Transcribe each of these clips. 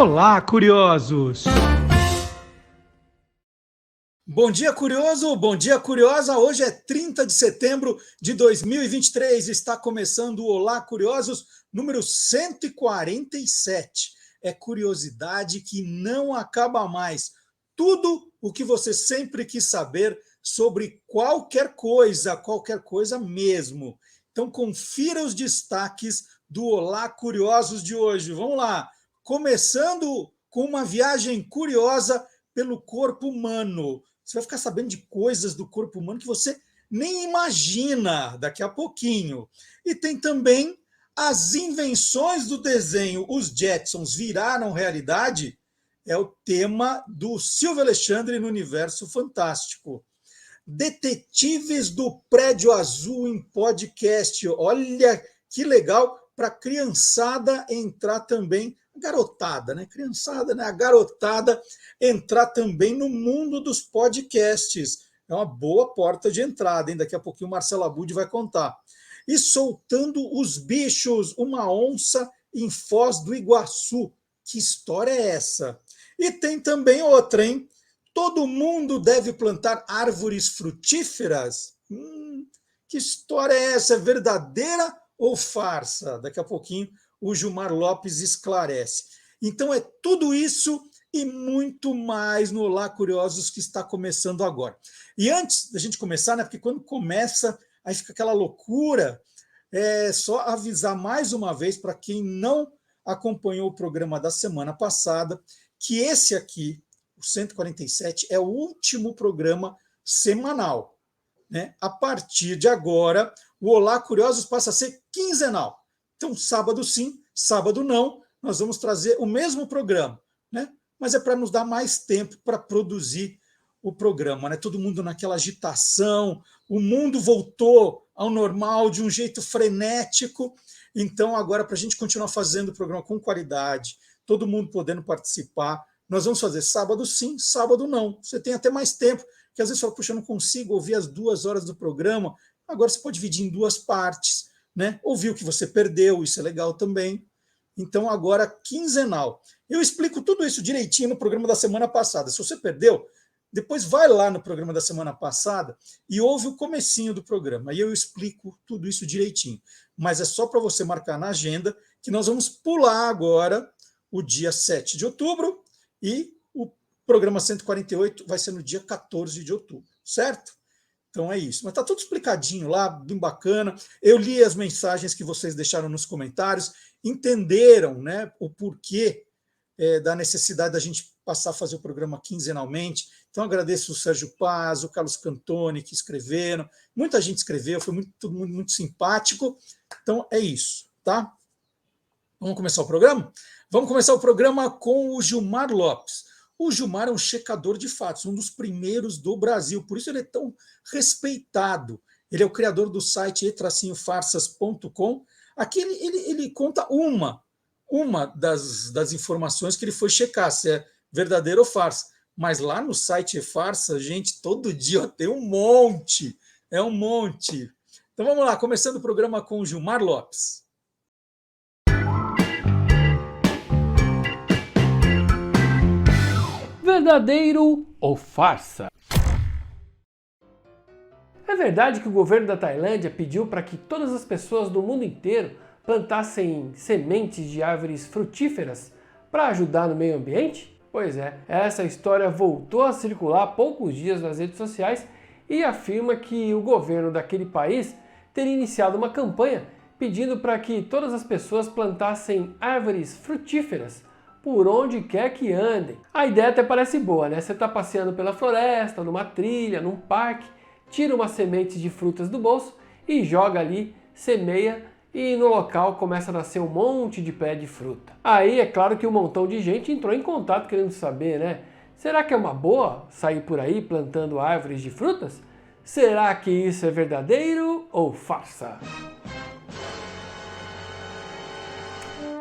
Olá, curiosos! Bom dia, curioso! Bom dia, curiosa! Hoje é 30 de setembro de 2023. Está começando o Olá, curiosos, número 147. É curiosidade que não acaba mais. Tudo o que você sempre quis saber sobre qualquer coisa mesmo. Então, confira os destaques do Olá, curiosos de hoje. Vamos lá! Começando com uma viagem curiosa pelo corpo humano. Você vai ficar sabendo de coisas do corpo humano que você nem imagina daqui a pouquinho. E tem também as invenções do desenho. Os Jetsons viraram realidade? É o tema do Silvio Alexandre no Universo Fantástico. Detetives do Prédio Azul em podcast. Olha que legal para a criançada entrar também. Garotada, né? Criançada, né? A garotada entrar também no mundo dos podcasts. É uma boa porta de entrada, hein? Daqui a pouquinho o Marcelo Abud vai contar. E Soltando os Bichos, uma onça em Foz do Iguaçu. Que história é essa? E tem também outra, hein? Todo mundo deve plantar árvores frutíferas? Que história é essa? É verdadeira ou farsa? Daqui a pouquinho o Gilmar Lopes esclarece. Então é tudo isso e muito mais no Olá Curiosos que está começando agora. E antes da gente começar, né, porque quando começa, aí fica aquela loucura, é só avisar mais uma vez para quem não acompanhou o programa da semana passada, que esse aqui, o 147, é o último programa semanal. Né? A partir de agora, o Olá Curiosos passa a ser quinzenal. Então, sábado sim, sábado não, nós vamos trazer o mesmo programa, né? Mas é para nos dar mais tempo para produzir o programa, né? Todo mundo naquela agitação, o mundo voltou ao normal de um jeito frenético. Então, agora, para a gente continuar fazendo o programa com qualidade, todo mundo podendo participar, nós vamos fazer sábado sim, sábado não. Você tem até mais tempo, que às vezes você fala, puxa, eu não consigo ouvir as 2 horas do programa. Agora você pode dividir em 2 partes, né? Ouvir o que você perdeu, isso é legal também. Então, agora, quinzenal. Eu explico tudo isso direitinho no programa da semana passada. Se você perdeu, depois vai lá no programa da semana passada e ouve o comecinho do programa. Aí eu explico tudo isso direitinho. Mas é só para você marcar na agenda que nós vamos pular agora o dia 7 de outubro e o programa 148 vai ser no dia 14 de outubro, certo? Então é isso. Mas está tudo explicadinho lá, bem bacana. Eu li as mensagens que vocês deixaram nos comentários, entenderam, né, o porquê da necessidade da gente passar a fazer o programa quinzenalmente. Então agradeço o Sérgio Paz, o Carlos Cantoni, que escreveram. Muita gente escreveu, foi todo mundo muito simpático. Então é isso, tá? Vamos começar o programa? Vamos começar o programa com o Gilmar Lopes. O Gilmar é um checador de fatos, um dos primeiros do Brasil, por isso ele é tão respeitado. Ele é o criador do site e-farsas.com. Aqui ele conta uma das informações que ele foi checar, se é verdadeiro ou farsa. Mas lá no site e-farsa, gente, todo dia tem um monte, é um monte. Então vamos lá, começando o programa com o Gilmar Lopes. Verdadeiro ou farsa? É verdade que o governo da Tailândia pediu para que todas as pessoas do mundo inteiro plantassem sementes de árvores frutíferas para ajudar no meio ambiente? Pois é, essa história voltou a circular há poucos dias nas redes sociais e afirma que o governo daquele país teria iniciado uma campanha pedindo para que todas as pessoas plantassem árvores frutíferas por onde quer que andem. A ideia até parece boa, né? Você está passeando pela floresta, numa trilha, num parque, tira umas sementes de frutas do bolso e joga ali, semeia e no local começa a nascer um monte de pé de fruta. Aí é claro que um montão de gente entrou em contato querendo saber, né? Será que é uma boa sair por aí plantando árvores de frutas? Será que isso é verdadeiro ou farsa?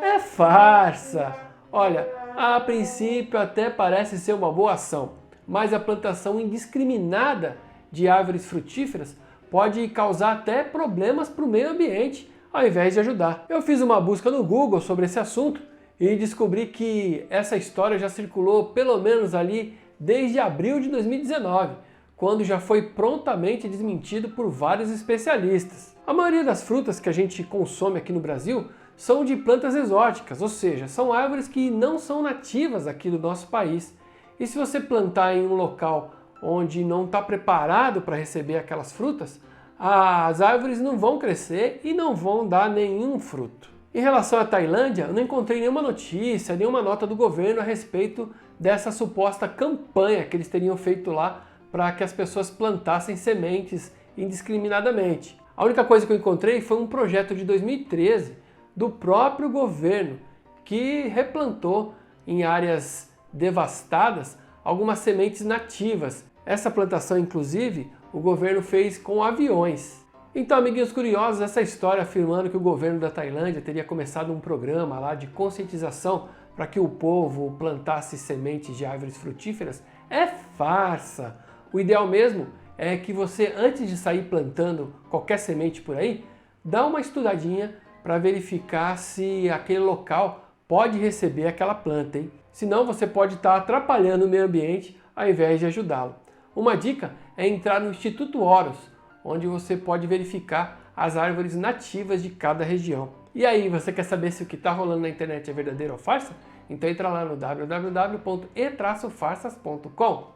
É farsa! Olha, a princípio até parece ser uma boa ação, mas a plantação indiscriminada de árvores frutíferas pode causar até problemas para o meio ambiente, ao invés de ajudar. Eu fiz uma busca no Google sobre esse assunto e descobri que essa história já circulou pelo menos ali desde abril de 2019, quando já foi prontamente desmentido por vários especialistas. A maioria das frutas que a gente consome aqui no Brasil são de plantas exóticas, ou seja, são árvores que não são nativas aqui do nosso país. E se você plantar em um local onde não está preparado para receber aquelas frutas, as árvores não vão crescer e não vão dar nenhum fruto. Em relação à Tailândia, eu não encontrei nenhuma notícia, nenhuma nota do governo a respeito dessa suposta campanha que eles teriam feito lá para que as pessoas plantassem sementes indiscriminadamente. A única coisa que eu encontrei foi um projeto de 2013 do próprio governo que replantou em áreas devastadas algumas sementes nativas. Essa plantação, inclusive, o governo fez com aviões. Então, amiguinhos curiosos, essa história afirmando que o governo da Tailândia teria começado um programa lá de conscientização para que o povo plantasse sementes de árvores frutíferas é farsa. O ideal mesmo é que você, antes de sair plantando qualquer semente por aí, dá uma estudadinha para verificar se aquele local pode receber aquela planta, hein? Senão você pode estar atrapalhando o meio ambiente ao invés de ajudá-lo. Uma dica é entrar no Instituto Horus, onde você pode verificar as árvores nativas de cada região. E aí, você quer saber se o que está rolando na internet é verdadeiro ou farsa? Então entra lá no www.e-farsas.com.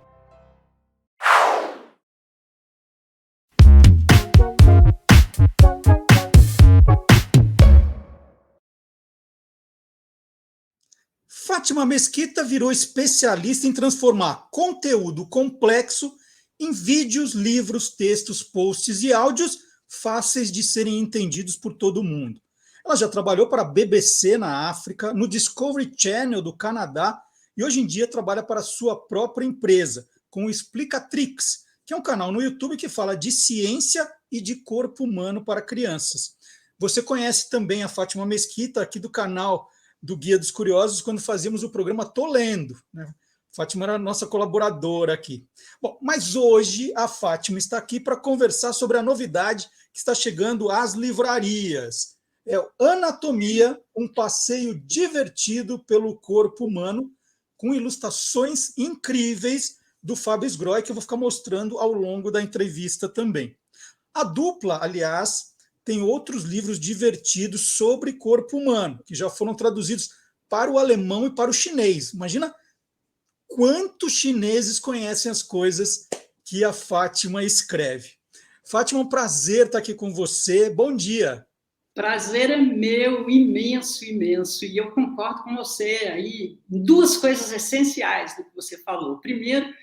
Fátima Mesquita virou especialista em transformar conteúdo complexo em vídeos, livros, textos, posts e áudios fáceis de serem entendidos por todo mundo. Ela já trabalhou para a BBC na África, no Discovery Channel do Canadá e hoje em dia trabalha para a sua própria empresa, com o Explicatrix, que é um canal no YouTube que fala de ciência e de corpo humano para crianças. Você conhece também a Fátima Mesquita aqui do canal do Guia dos Curiosos, quando fazíamos o programa Tô Lendo, né? Fátima era a nossa colaboradora aqui. Bom, mas hoje a Fátima está aqui para conversar sobre a novidade que está chegando às livrarias. É o Anatomia, um passeio divertido pelo corpo humano, com ilustrações incríveis do Fábio Sgroy, que eu vou ficar mostrando ao longo da entrevista também. A dupla, aliás, tem outros livros divertidos sobre corpo humano, que já foram traduzidos para o alemão e para o chinês. Imagina quantos chineses conhecem as coisas que a Fátima escreve. Fátima, é um prazer estar aqui com você. Bom dia. Prazer é meu, imenso, imenso. E eu concordo com você aí em duas coisas essenciais do que você falou. Primeiro,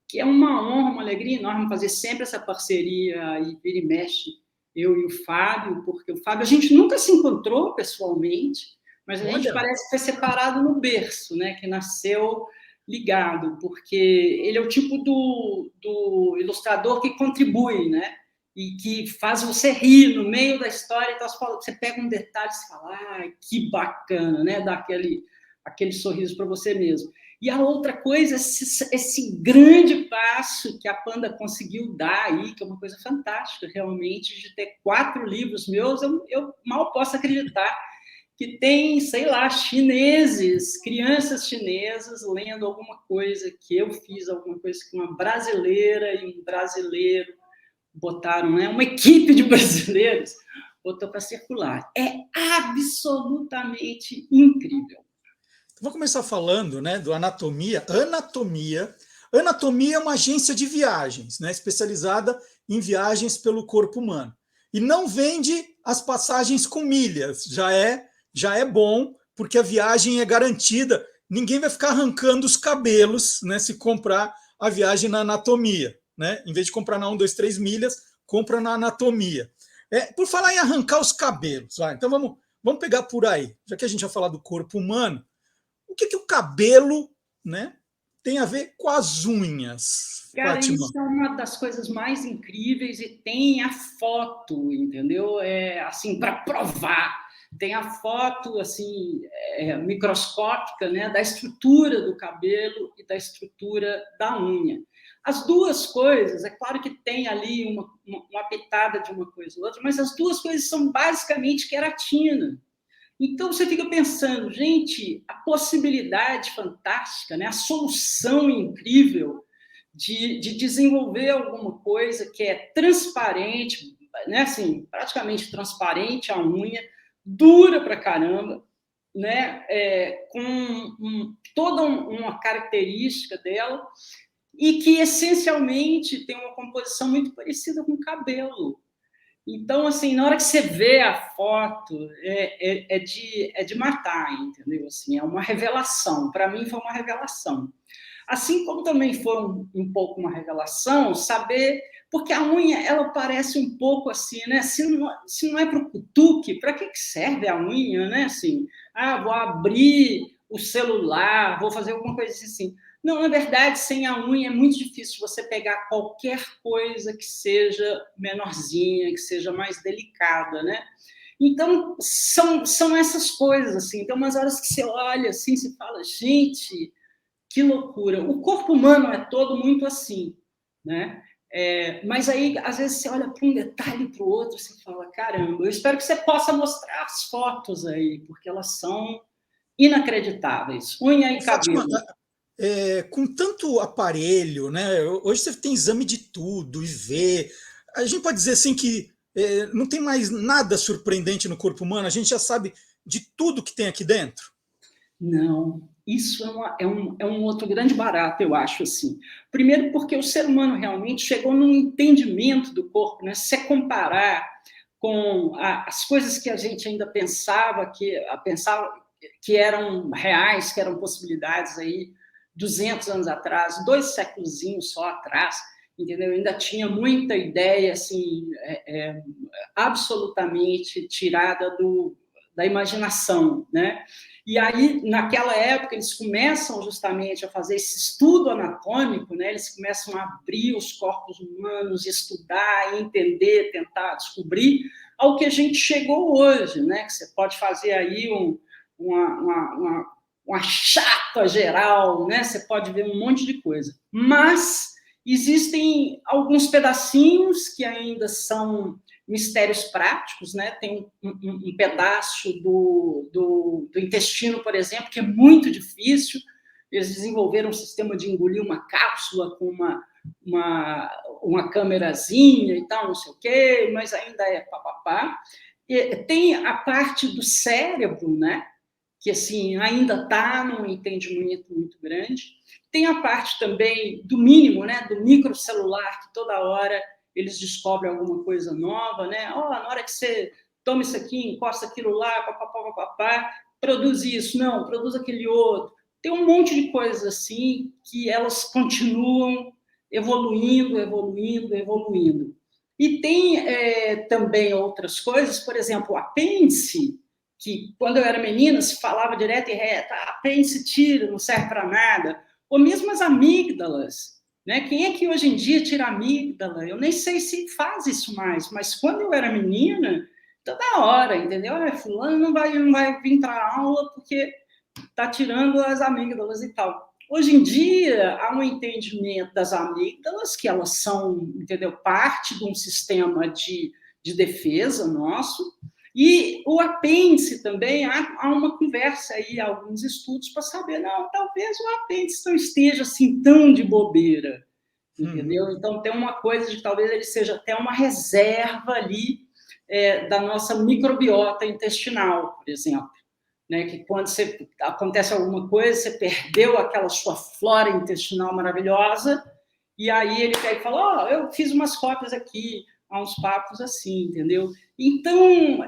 que é uma honra, uma alegria enorme fazer sempre essa parceria e vira e mexe, eu e o Fábio, porque o Fábio, a gente nunca se encontrou pessoalmente, mas a gente parece que foi separado no berço, né? Que nasceu ligado, porque ele é o tipo do ilustrador que contribui, né? E que faz você rir no meio da história, então você pega um detalhe e fala, que bacana, né? Dá aquele sorriso para você mesmo. E a outra coisa, esse grande passo que a Panda conseguiu dar aí, que é uma coisa fantástica, realmente, de ter 4 livros meus, eu mal posso acreditar que tem, sei lá, chineses, crianças chinesas lendo alguma coisa que eu fiz, alguma coisa que uma brasileira e um brasileiro botaram, né? Uma equipe de brasileiros botou para circular. É absolutamente incrível. Vou começar falando, né, do Anatomia. Anatomia é uma agência de viagens, né, especializada em viagens pelo corpo humano. E não vende as passagens com milhas. Já é bom, porque a viagem é garantida. Ninguém vai ficar arrancando os cabelos, né, se comprar a viagem na Anatomia. Né? Em vez de comprar na 1, 2, 3 milhas, compra na Anatomia. Por falar em arrancar os cabelos, então vamos pegar por aí. Já que a gente vai falar do corpo humano, o que o cabelo, né, tem a ver com as unhas? Cara, Fátima? isso é uma das coisas mais incríveis e tem a foto, entendeu? Assim, para provar. Tem a foto assim microscópica, né, da estrutura do cabelo e da estrutura da unha. As duas coisas, é claro que tem ali uma pitada de uma coisa ou outra, mas as duas coisas são basicamente queratina. Então você fica pensando, gente, a possibilidade fantástica, né? A solução incrível de desenvolver alguma coisa que é transparente, né? Assim, praticamente transparente a unha, dura pra caramba, né? Com toda uma característica dela e que essencialmente tem uma composição muito parecida com o cabelo. Então, assim, na hora que você vê a foto, é de matar, entendeu? Assim, é uma revelação. Para mim, foi uma revelação. Assim como também foi um pouco uma revelação saber, porque a unha, ela parece um pouco assim, né? Se não é para o cutuque, para que serve a unha, né? Assim, vou abrir o celular, vou fazer alguma coisa assim. Não, na verdade, sem a unha é muito difícil você pegar qualquer coisa que seja menorzinha, que seja mais delicada, né? Então, são essas coisas, assim. Tem umas horas que você olha, assim, você fala, gente, que loucura. O corpo humano é todo muito assim, né? Mas aí, às vezes, você olha para um detalhe para o outro e você fala, caramba, eu espero que você possa mostrar as fotos aí, porque elas são inacreditáveis. Unha e Fátima, cabelo. com tanto aparelho, né? Hoje você tem exame de tudo e vê. A gente pode dizer assim que não tem mais nada surpreendente no corpo humano, a gente já sabe de tudo que tem aqui dentro. Não, isso é um outro grande barato, eu acho, assim. Primeiro porque o ser humano realmente chegou num entendimento do corpo, né? Se você comparar com as coisas que a gente ainda pensava que eram reais, que eram possibilidades aí 200 anos atrás, 2 séculos só atrás, entendeu? Ainda tinha muita ideia, assim, absolutamente tirada da imaginação, né? E aí, naquela época, eles começam justamente a fazer esse estudo anatômico, né? Eles começam a abrir os corpos humanos, estudar, entender, tentar descobrir ao que a gente chegou hoje, né? Que você pode fazer aí uma chapa geral, né? Você pode ver um monte de coisa. Mas existem alguns pedacinhos que ainda são mistérios práticos, né? Tem um pedaço do intestino, por exemplo, que é muito difícil. Eles desenvolveram um sistema de engolir uma cápsula com uma câmerazinha e tal, não sei o quê, mas ainda é papapá. E tem a parte do cérebro, né? Que assim ainda está num entendimento muito grande. Tem a parte também do mínimo, né? Do microcelular, que toda hora eles descobrem alguma coisa nova, né? Na hora que você toma isso aqui, encosta aquilo lá, papapá, produz isso, não, produz aquele outro. Tem um monte de coisas assim que elas continuam evoluindo. E tem também outras coisas, por exemplo, o apêndice, que quando eu era menina se falava direto e reto, apêndice tira, não serve para nada. Ou mesmo as amígdalas, né? Quem é que hoje em dia tira amígdala? Eu nem sei se faz isso mais, mas quando eu era menina, toda hora, entendeu? Fulano não vai vir para aula porque está tirando as amígdalas e tal. Hoje em dia, há um entendimento das amígdalas, que elas são, entendeu, parte de um sistema de defesa nosso, e o apêndice também, há uma conversa aí, alguns estudos para saber, não, talvez o apêndice não esteja assim tão de bobeira, entendeu? Então, tem uma coisa de talvez ele seja até uma reserva ali da nossa microbiota intestinal, por exemplo. Né, que quando acontece alguma coisa, você perdeu aquela sua flora intestinal maravilhosa, e aí ele pega e fala, eu fiz umas cópias aqui, há uns papos assim, entendeu? Então,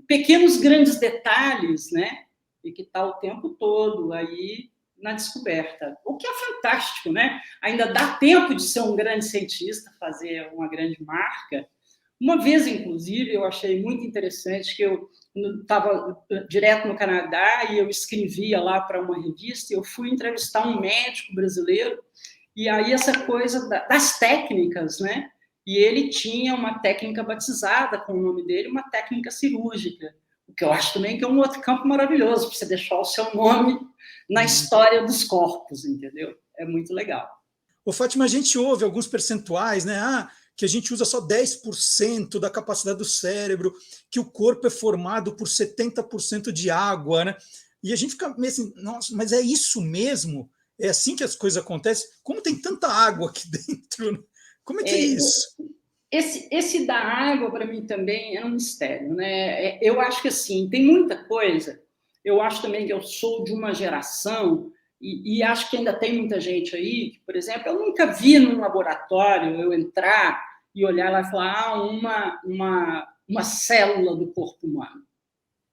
pequenos grandes detalhes, né, e que está o tempo todo aí na descoberta, o que é fantástico, né? Ainda dá tempo de ser um grande cientista, fazer uma grande marca. Uma vez, inclusive, eu achei muito interessante que eu estava direto no Canadá e eu escrevia lá para uma revista e eu fui entrevistar um médico brasileiro e aí essa coisa das técnicas, né? E ele tinha uma técnica batizada com o nome dele, uma técnica cirúrgica, o que eu acho também que é um outro campo maravilhoso para você deixar o seu nome na história dos corpos, entendeu? É muito legal. Ô, Fátima, a gente ouve alguns percentuais, né? que a gente usa só 10% da capacidade do cérebro, que o corpo é formado por 70% de água, né? E a gente fica meio assim, nossa, mas é isso mesmo? É assim que as coisas acontecem? Como tem tanta água aqui dentro? Né? Como é que é isso? Esse da água, para mim, também é um mistério, né? Eu acho que, assim, tem muita coisa. Eu acho também que eu sou de uma geração, e acho que ainda tem muita gente aí, que, por exemplo, eu nunca vi num laboratório eu entrar e olhar lá e falar uma célula do corpo humano,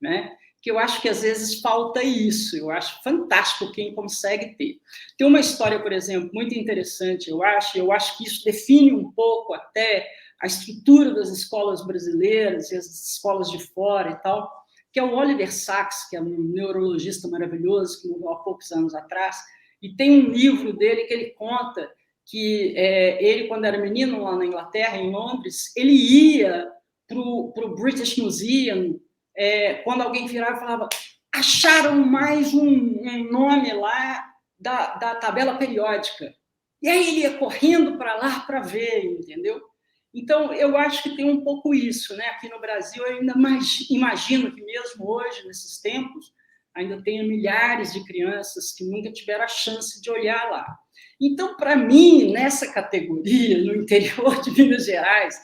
né? Que eu acho que, às vezes, falta isso. Eu acho fantástico quem consegue ter. Tem uma história, por exemplo, muito interessante, eu acho que isso define um pouco até a estrutura das escolas brasileiras e as escolas de fora e tal, que é o Oliver Sacks, que é um neurologista maravilhoso, que morreu há poucos anos atrás, e tem um livro dele que ele conta que ele, quando era menino lá na Inglaterra, em Londres, ele ia para o British Museum, quando alguém virava e falava, acharam mais um nome lá da tabela periódica. E aí ele ia correndo para lá para ver, entendeu? Então, eu acho que tem um pouco isso, né? Aqui no Brasil, eu ainda imagino que mesmo hoje, nesses tempos, ainda tenha milhares de crianças que nunca tiveram a chance de olhar lá. Então, para mim, nessa categoria, no interior de Minas Gerais,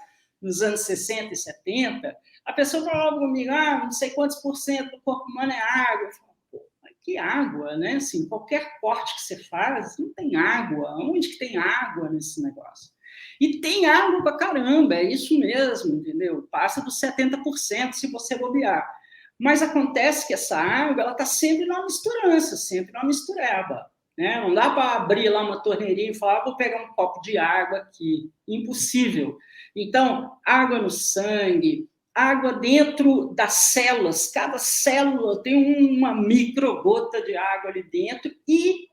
nos anos 60 e 70, a pessoa falava comigo, não sei quantos % do corpo humano é água. Eu falava, pô, mas que água, né? Assim, qualquer corte que você faz, não tem água. Onde que tem água nesse negócio? E tem água pra caramba, é isso mesmo, entendeu? Passa dos 70% se você bobear. Mas acontece que essa água, ela está sempre numa misturança, sempre numa mistureba, né? Não dá para abrir lá uma torneirinha e falar, vou pegar um copo de água aqui. Impossível. Então, água no sangue, água dentro das células, cada célula tem uma microgota de água ali dentro e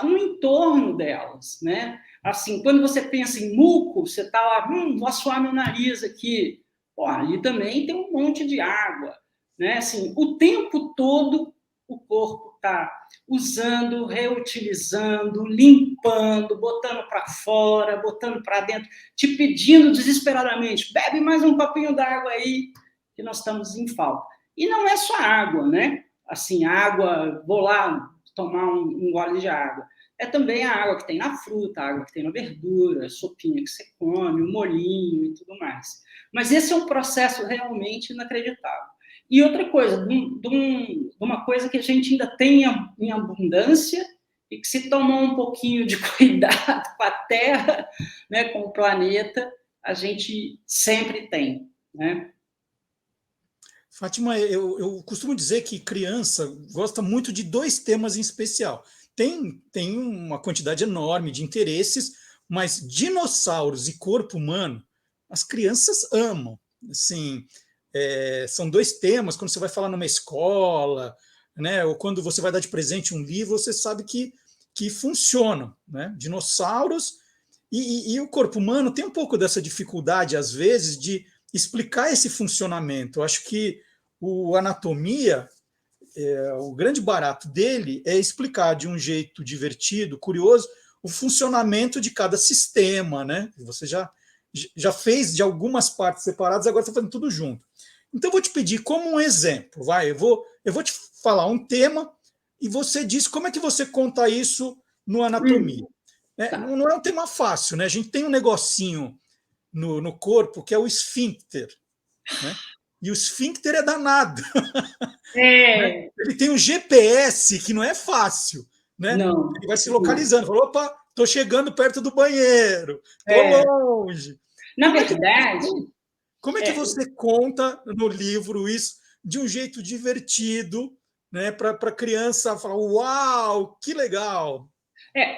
no entorno delas, né? Assim, quando você pensa em muco, você está lá, vou assoar meu nariz aqui. Pô, ali também tem um monte de água, né? Assim, o tempo todo o corpo está usando, reutilizando, limpando, botando para fora, botando para dentro, te pedindo desesperadamente, bebe mais um copinho d'água aí, que nós estamos em falta. E não é só água, né? Assim, água, vou lá tomar um gole de água. É também a água que tem na fruta, a água que tem na verdura, a sopinha que você come, o molhinho e tudo mais. Mas esse é um processo realmente inacreditável. E outra coisa, de uma coisa que a gente ainda tem em abundância e que se tomar um pouquinho de cuidado com a Terra, né, com o planeta, a gente sempre tem, né? Fátima, eu costumo dizer que criança gosta muito de 2 temas em especial. Tem uma quantidade enorme de interesses, mas dinossauros e corpo humano, as crianças amam. Assim, são 2 temas, quando você vai falar numa escola, né, ou quando você vai dar de presente um livro, você sabe que funcionam. Né? Dinossauros e o corpo humano tem um pouco dessa dificuldade, às vezes, de explicar esse funcionamento. Eu acho que o anatomia, o grande barato dele é explicar de um jeito divertido, curioso, o funcionamento de cada sistema, né? Você já fez de algumas partes separadas, agora está fazendo tudo junto. Então, eu vou te pedir como um exemplo, vai? Eu vou te falar um tema e você diz como é que você conta isso no anatomia. Tá. Não é um tema fácil, né? A gente tem um negocinho no corpo que é o esfíncter, né? E o esfíncter é danado. Né? Ele tem um GPS que não é fácil. Né? Não. Ele vai se localizando. Fala, opa, estou chegando perto do banheiro, estou longe. Na verdade... Como é que você conta no livro isso de um jeito divertido, né? Para a criança falar, uau, que legal.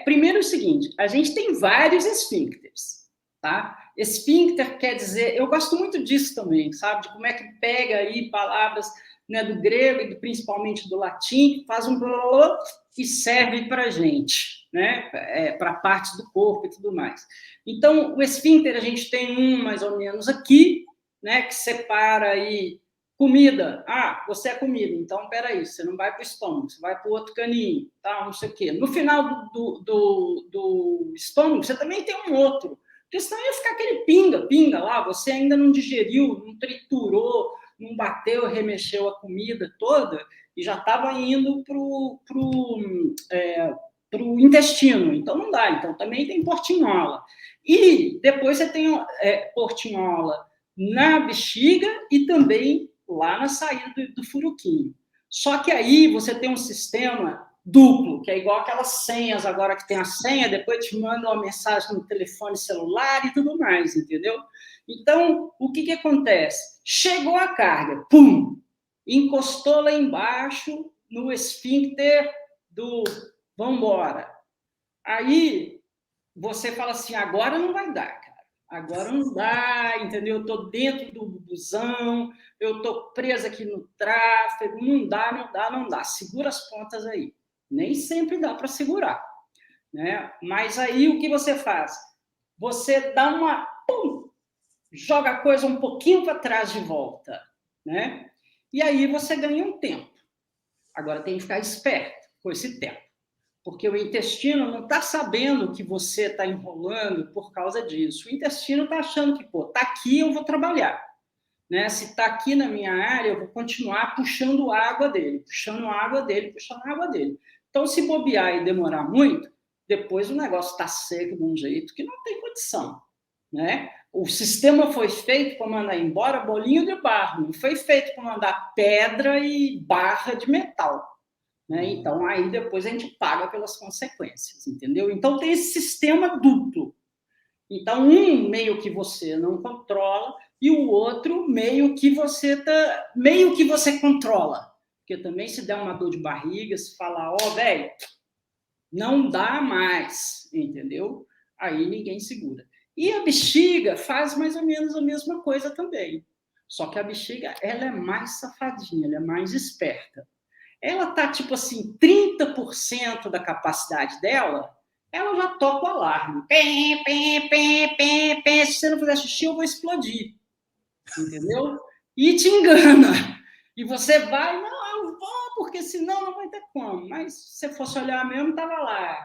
Primeiro é o seguinte, a gente tem vários esfíncteres, tá? Esfíncter quer dizer, eu gosto muito disso também, sabe? De como é que pega aí palavras, né, do grego e principalmente do latim, faz um blá e serve para a gente, né? Para partes do corpo e tudo mais. Então, o esfíncter a gente tem um mais ou menos aqui, né? Que separa aí comida. Você é comida, então peraí, você não vai para o estômago, você vai para o outro caninho, tá? Não sei o quê. No final do estômago, você também tem um outro, Porque senão ia ficar aquele pinga lá, você ainda não digeriu, não triturou, não bateu, remexeu a comida toda, e já estava indo para o intestino. Então, não dá. Então, também tem portinhola. E depois você tem portinhola na bexiga e também lá na saída do furuquinho. Só que aí você tem um sistema duplo, que é igual aquelas senhas agora que tem a senha, depois te manda uma mensagem no telefone celular e tudo mais, entendeu? Então, o que acontece? Chegou a carga, pum, encostou lá embaixo no esfíncter do vambora. Aí você fala assim, agora não vai dar, cara. Agora não dá, entendeu? Eu estou dentro do busão, eu estou presa aqui no tráfego, não dá. Segura as pontas aí. Nem sempre dá para segurar, né? Mas aí o que você faz? Você dá uma... Pum, joga a coisa um pouquinho para trás de volta, né? E aí você ganha um tempo. Agora tem que ficar esperto com esse tempo, porque o intestino não está sabendo que você está enrolando por causa disso. O intestino está achando que, pô, está aqui, eu vou trabalhar. Né? Se está aqui na minha área, eu vou continuar puxando água dele. Então, se bobear e demorar muito, depois o negócio está seco de um jeito que não tem condição. Né? O sistema foi feito para mandar embora bolinho de barro, não foi feito para mandar pedra e barra de metal. Né? Então, aí depois a gente paga pelas consequências, entendeu? Então, tem esse sistema duplo. Então, um meio que você não controla e o outro meio que você controla. Porque também se der uma dor de barriga, se falar, velho, não dá mais, entendeu? Aí ninguém segura. E a bexiga faz mais ou menos a mesma coisa também. Só que a bexiga, ela é mais safadinha, ela é mais esperta. Ela tá, tipo assim, 30% da capacidade dela, ela já toca o alarme. Se você não fizer xixi, eu vou explodir. Entendeu? E te engana. E você vai, não, eu vou, porque senão não vai ter como. Mas se você fosse olhar mesmo, estava lá,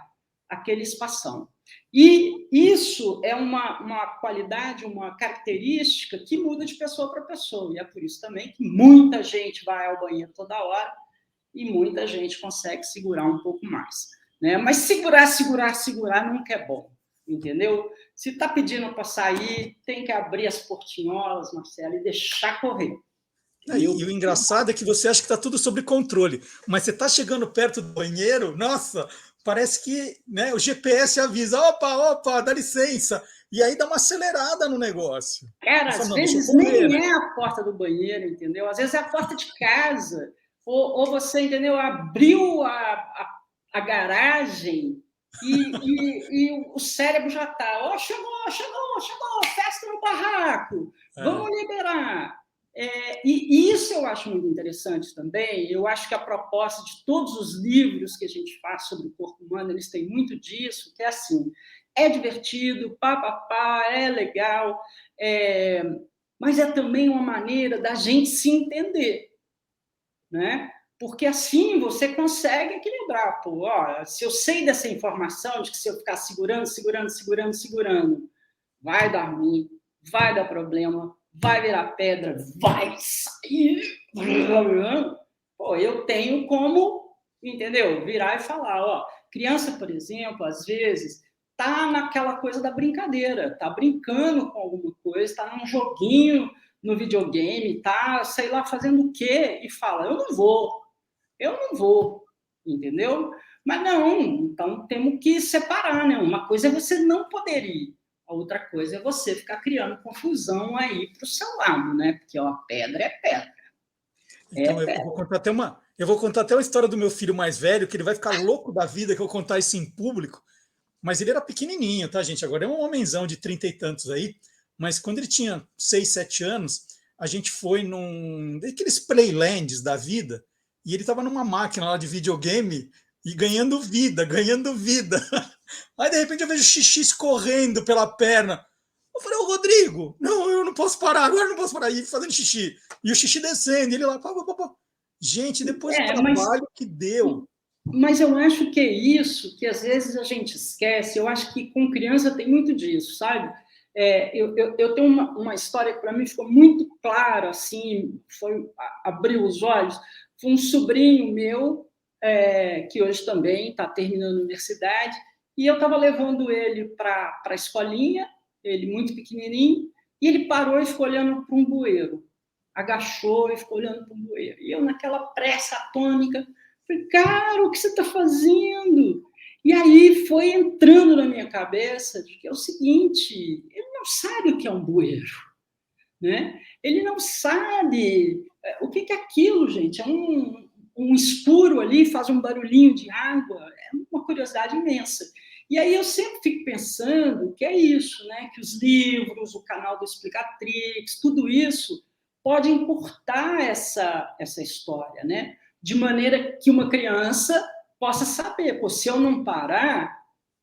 aquele espação. E isso é uma qualidade, uma característica que muda de pessoa para pessoa. E é por isso também que muita gente vai ao banheiro toda hora e muita gente consegue segurar um pouco mais. Né? Mas segurar nunca é bom, entendeu? Se está pedindo para sair, tem que abrir as portinholas, Marcelo, e deixar correr. E o engraçado é que você acha que está tudo sob controle, mas você está chegando perto do banheiro, nossa, parece que, né, o GPS avisa, opa, dá licença, e aí dá uma acelerada no negócio. Cara, às vezes nem é a porta do banheiro, entendeu? Às vezes é a porta de casa, ou você, entendeu, abriu a garagem e o cérebro já está, chegou, festa no barraco, vamos liberar. E isso eu acho muito interessante também. Eu acho que a proposta de todos os livros que a gente faz sobre o corpo humano, eles têm muito disso, que é assim, é divertido, é legal, mas é também uma maneira da gente se entender, né? Porque assim você consegue equilibrar. Se eu sei dessa informação, de que se eu ficar segurando, vai dar ruim, vai dar problema, vai virar pedra, vai sair. Eu tenho como, entendeu? Virar e falar, criança, por exemplo, às vezes tá naquela coisa da brincadeira, tá brincando com alguma coisa, tá num joguinho no videogame, tá, sei lá, fazendo o quê? E fala, eu não vou, entendeu? Mas não, então temos que separar, né? Uma coisa é você não poder ir, a outra coisa é você ficar criando confusão aí para o seu lado, né? Porque a pedra é pedra. Então, eu vou contar até uma história do meu filho mais velho, que ele vai ficar louco da vida que eu contar isso em público, mas ele era pequenininho, tá, gente? Agora é um homenzão de 30 e tantos aí, mas quando ele tinha 6, 7 anos, a gente foi num daqueles playlands da vida, e ele estava numa máquina lá de videogame e ganhando vida. Aí, de repente, eu vejo xixi escorrendo pela perna. Eu falei, Rodrigo, não, eu não posso parar, agora eu não posso parar. E fazendo xixi. E o xixi descendo, e ele lá, pá. Gente, depois do trabalho que deu. Mas eu acho que é isso que às vezes a gente esquece. Eu acho que com criança tem muito disso, sabe? Eu tenho uma história que para mim ficou muito clara, assim, abriu os olhos. Foi um sobrinho meu, que hoje também está terminando a universidade, e eu estava levando ele para a escolinha, ele muito pequenininho, e ele parou e ficou olhando para um bueiro. Agachou e ficou olhando para um bueiro. E eu, naquela pressa atônica, falei, cara, o que você está fazendo? E aí foi entrando na minha cabeça de que é o seguinte, ele não sabe o que é um bueiro, né? Ele não sabe o que é aquilo, gente. É um escuro ali, faz um barulhinho de água, é uma curiosidade imensa. E aí eu sempre fico pensando que é isso, né? Que os livros, o canal do Explicatrix, tudo isso pode encurtar essa história, né? De maneira que uma criança possa saber, pô, se eu não parar,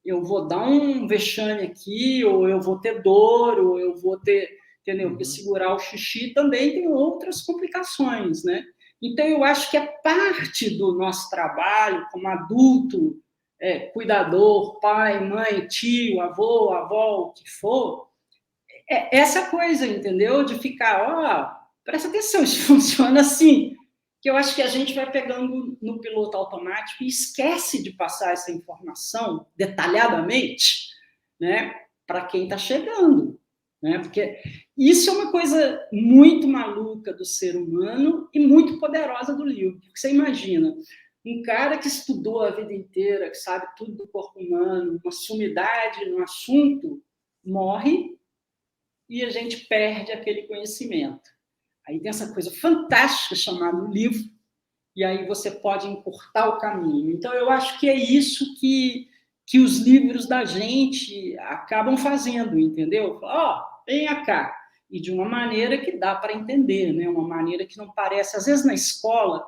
eu vou dar um vexame aqui, ou eu vou ter dor, ou eu vou ter, entendeu? Porque segurar o xixi também tem outras complicações, né? Então, eu acho que é parte do nosso trabalho como adulto, cuidador, pai, mãe, tio, avô, avó, o que for, essa coisa, entendeu? De ficar, presta atenção, isso funciona assim, que eu acho que a gente vai pegando no piloto automático e esquece de passar essa informação detalhadamente, né, para quem está chegando, né? Porque isso é uma coisa muito maluca do ser humano e muito poderosa do livro. Porque você imagina, um cara que estudou a vida inteira, que sabe tudo do corpo humano, uma sumidade no assunto, morre e a gente perde aquele conhecimento. Aí tem essa coisa fantástica chamada livro, e aí você pode encurtar o caminho. Então, eu acho que é isso que os livros da gente acabam fazendo, entendeu? Venha cá. E de uma maneira que dá para entender, né? Uma maneira que não parece... Às vezes, na escola,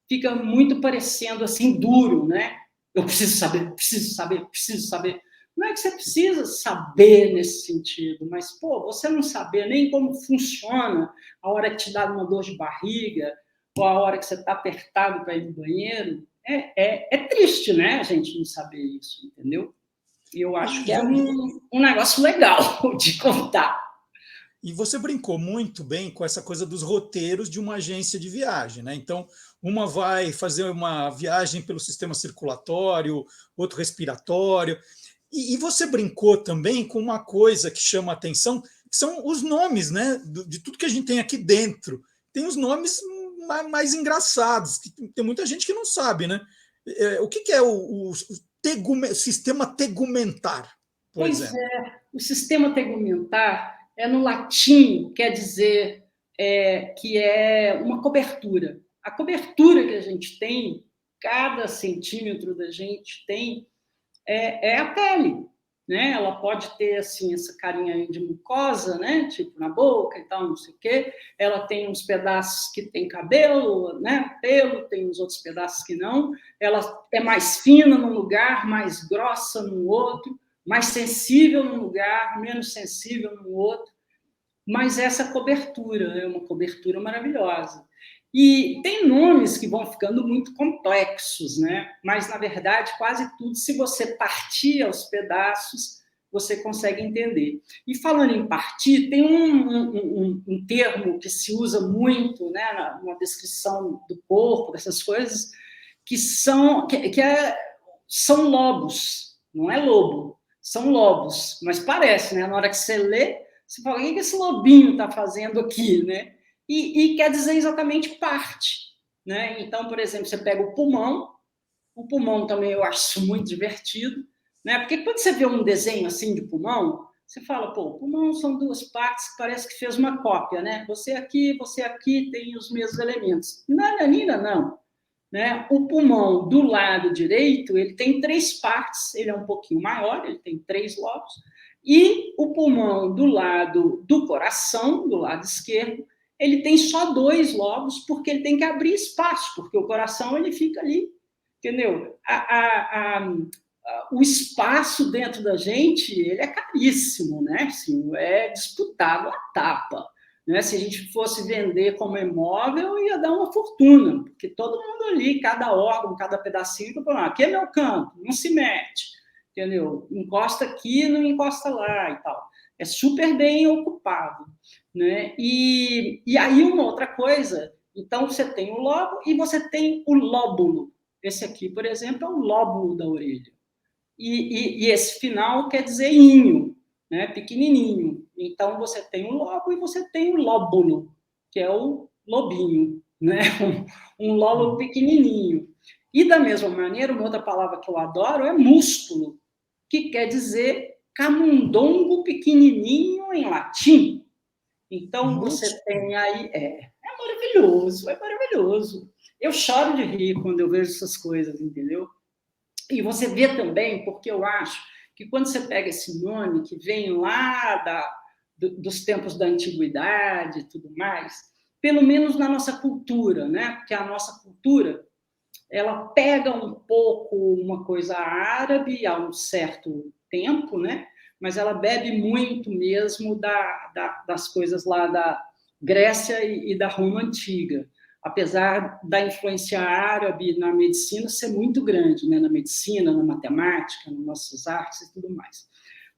fica muito parecendo assim, duro, né? Eu preciso saber, preciso saber, preciso saber. Não é que você precisa saber nesse sentido, mas, pô, você não saber nem como funciona a hora que te dá uma dor de barriga ou a hora que você está apertado para ir no banheiro, é triste, né, a gente não saber isso, entendeu? E eu acho que é um negócio legal de contar. E você brincou muito bem com essa coisa dos roteiros de uma agência de viagem, né? Então, uma vai fazer uma viagem pelo sistema circulatório, outro respiratório. E você brincou também com uma coisa que chama a atenção, que são os nomes, né, de tudo que a gente tem aqui dentro. Tem os nomes mais engraçados, que tem muita gente que não sabe, né? O que é o sistema tegumentar, por exemplo? O sistema tegumentar no latim, quer dizer que é uma cobertura. A cobertura que a gente tem, cada centímetro da gente tem, é a pele, né? Ela pode ter assim essa carinha aí de mucosa, né? Tipo na boca e tal, não sei o quê. Ela tem uns pedaços que tem cabelo, né? Pelo, tem uns outros pedaços que não. Ela é mais fina num lugar, mais grossa no outro, mais sensível num lugar, menos sensível no outro. Mas essa cobertura é uma cobertura maravilhosa. E tem nomes que vão ficando muito complexos, né? Mas, na verdade, quase tudo, se você partir aos pedaços, você consegue entender. E falando em partir, tem um termo que se usa muito, né, na descrição do corpo, dessas coisas, que são lobos, não é lobo, são lobos, mas parece, né? Na hora que você lê, você fala, o que esse lobinho está fazendo aqui, né? E quer dizer exatamente parte, né? Então, por exemplo, você pega o pulmão também eu acho isso muito divertido, né? Porque quando você vê um desenho assim de pulmão, você fala, pô, o pulmão são duas partes que parece que fez uma cópia, né? Você aqui tem os mesmos elementos. Nananina, não. Né? O pulmão do lado direito, ele tem 3 partes, ele é um pouquinho maior, ele tem 3 lobos, e o pulmão do lado do coração, do lado esquerdo, ele tem só 2 lobos, porque ele tem que abrir espaço, porque o coração ele fica ali, entendeu? O espaço dentro da gente ele é caríssimo, né? Assim, é disputado a tapa. Né? Se a gente fosse vender como imóvel, ia dar uma fortuna, porque todo mundo ali, cada órgão, cada pedacinho, aqui é meu campo, não se mete, entendeu? Encosta aqui, não encosta lá e tal. é super bem ocupado, né? E aí uma outra coisa, então você tem o lobo e você tem o lóbulo. Esse aqui, por exemplo, é o lóbulo da orelha. E esse final quer dizer inho, né? Pequenininho. Então você tem o lobo e você tem o lóbulo, que é o lobinho, né? Um lóbulo pequenininho. E da mesma maneira, uma outra palavra que eu adoro é músculo, que quer dizer camundongo pequenininho em latim. Então você tem aí, maravilhoso, é maravilhoso. Eu choro de rir quando eu vejo essas coisas, entendeu? E você vê também, porque eu acho que quando você pega esse nome que vem lá dos tempos da antiguidade e tudo mais, pelo menos na nossa cultura, né? Porque a nossa cultura, ela pega um pouco uma coisa árabe há um certo tempo, né? Mas ela bebe muito mesmo das coisas lá da Grécia e da Roma Antiga, apesar da influência árabe na medicina ser muito grande, né? Na medicina, na matemática, nas nossas artes e tudo mais.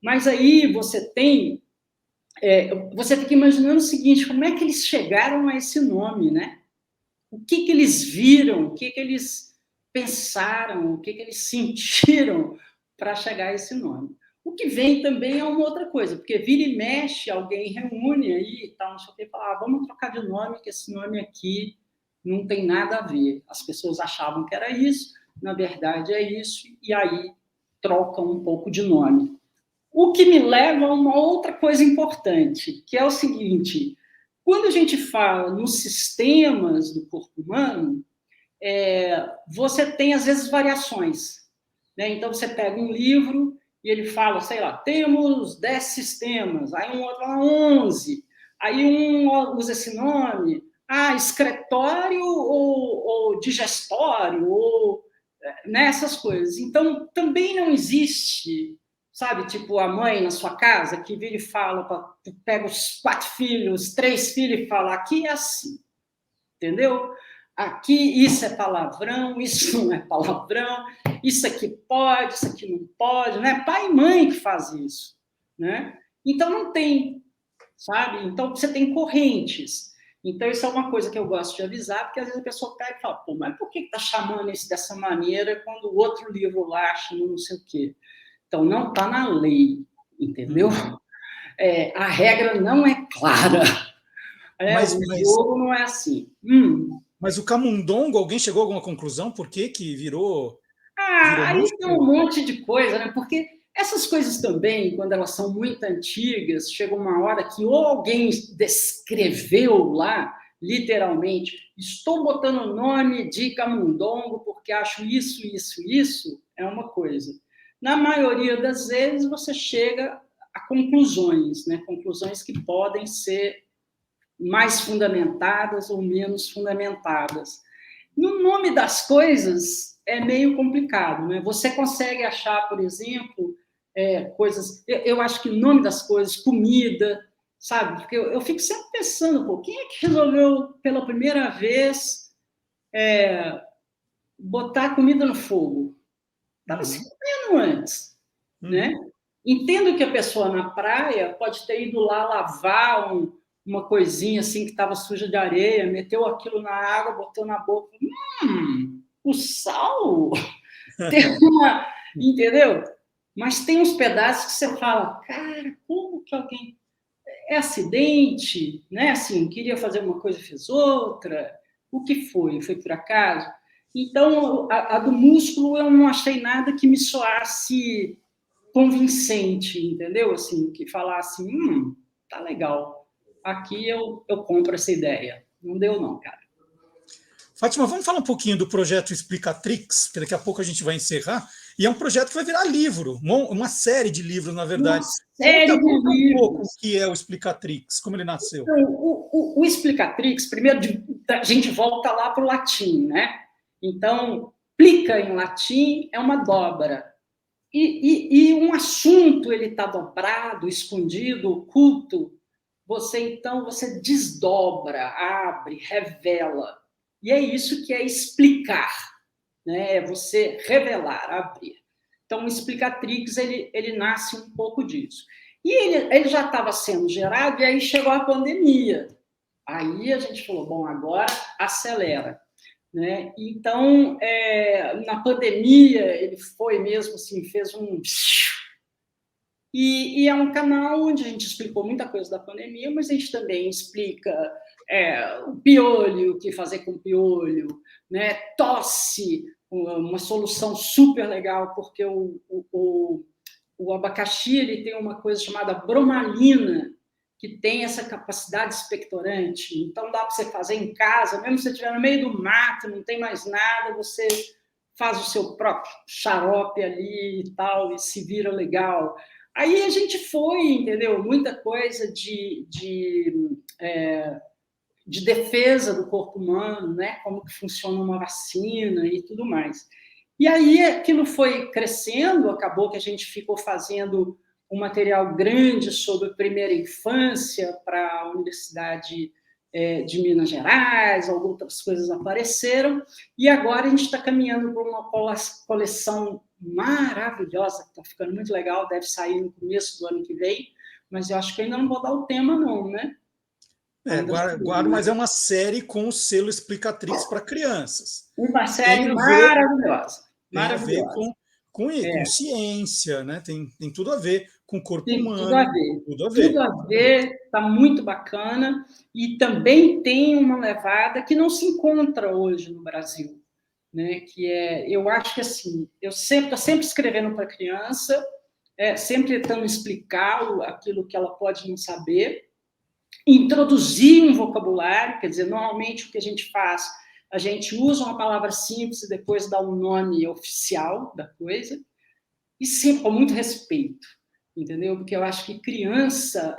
Mas aí você tem... você fica imaginando o seguinte, como é que eles chegaram a esse nome, né? O que eles viram, o que eles pensaram, o que eles sentiram para chegar a esse nome. O que vem também é uma outra coisa, porque vira e mexe, alguém reúne aí e tal, não sei o que, e fala, vamos trocar de nome, que esse nome aqui não tem nada a ver. As pessoas achavam que era isso, na verdade é isso, e aí trocam um pouco de nome. O que me leva a uma outra coisa importante, que é o seguinte: quando a gente fala nos sistemas do corpo humano, você tem, às vezes, variações, né? Então, você pega um livro e ele fala, sei lá, temos 10 sistemas, aí um outro fala 11, aí um usa esse nome, excretório ou digestório, ou essas coisas. Então, também não existe, sabe, tipo a mãe na sua casa que vira e fala, pega os 4 filhos, 3 filhos e fala, aqui é assim, entendeu? Aqui isso é palavrão, isso não é palavrão, isso aqui pode, isso aqui não pode, né? Pai e mãe que faz isso, né? Então não tem, sabe? Então você tem correntes. Então isso é uma coisa que eu gosto de avisar, porque às vezes a pessoa pega e fala, pô, mas por que está chamando isso dessa maneira quando o outro livro lá chama não sei o quê? Então não está na lei, entendeu? A regra não é clara. O jogo não é assim. Mas o camundongo, alguém chegou a alguma conclusão? Por que virou aí músculo? tem um monte de coisa, né? Porque essas coisas também, quando elas são muito antigas, chega uma hora que ou alguém descreveu lá, literalmente, estou botando o nome de camundongo porque acho isso, isso, isso, é uma coisa. Na maioria das vezes, você chega a conclusões, né? Conclusões que podem ser mais fundamentadas ou menos fundamentadas. No nome das coisas é meio complicado, né? Você consegue achar, por exemplo, coisas... Eu acho que o nome das coisas, comida, sabe? Porque eu fico sempre pensando, pô, quem é que resolveu pela primeira vez botar comida no fogo? Estava se comendo antes, né? Entendo que a pessoa na praia pode ter ido lá lavar uma coisinha assim que estava suja de areia, meteu aquilo na água, botou na boca. O sal? Entendeu? Mas tem uns pedaços que você fala, cara, como que alguém... É acidente, né? Assim, queria fazer uma coisa, fez outra. O que foi? Foi por acaso? Então, a do músculo eu não achei nada que me soasse convincente, entendeu? Assim, que falasse, tá legal. Aqui eu compro essa ideia. Não deu, não, cara. Fátima, vamos falar um pouquinho do projeto Explicatrix, que daqui a pouco a gente vai encerrar. E é um projeto que vai virar livro, uma série de livros, na verdade. Conta um pouco o que é o Explicatrix, como ele nasceu. Então, o Explicatrix, primeiro, a gente volta lá para o latim, né? Então, plica em latim é uma dobra. E um assunto, ele está dobrado, escondido, oculto. Então, você desdobra, abre, revela. E é isso que é explicar, né? É você revelar, abrir. Então, o Explicatrix, ele nasce um pouco disso. E ele já estava sendo gerado, e aí chegou a pandemia. Aí a gente falou, bom, agora acelera. Né? Então, na pandemia, ele foi mesmo assim, fez um... E é um canal onde a gente explicou muita coisa da pandemia, mas a gente também explica o piolho, o que fazer com o piolho, né? Tosse, uma solução super legal, porque o abacaxi ele tem uma coisa chamada bromalina, que tem essa capacidade expectorante. Então, dá para você fazer em casa, mesmo se você estiver no meio do mato, não tem mais nada, você faz o seu próprio xarope ali e tal, e se vira legal. Aí a gente foi, entendeu? Muita coisa de defesa do corpo humano, né? Como que funciona uma vacina e tudo mais. E aí aquilo foi crescendo, acabou que a gente ficou fazendo um material grande sobre primeira infância para a Universidade de Minas Gerais, outras coisas apareceram, e agora a gente está caminhando para uma coleção maravilhosa, que está ficando muito legal, deve sair no começo do ano que vem, mas eu acho que ainda não vou dar o tema não, né? Guardo, mas é uma série com o selo Explicatrix para crianças. Uma série maravilhosa. Tem a ver com ciência, né? Tem tudo a ver com o corpo humano. Tudo a ver. Tudo a ver, está muito bacana. E também tem uma levada que não se encontra hoje no Brasil. Né? Que eu acho que assim, eu estou sempre escrevendo para a criança, sempre tentando explicar aquilo que ela pode não saber, introduzir um vocabulário, quer dizer, normalmente o que a gente faz, a gente usa uma palavra simples e depois dá um nome oficial da coisa, e sempre com muito respeito, entendeu? Porque eu acho que criança,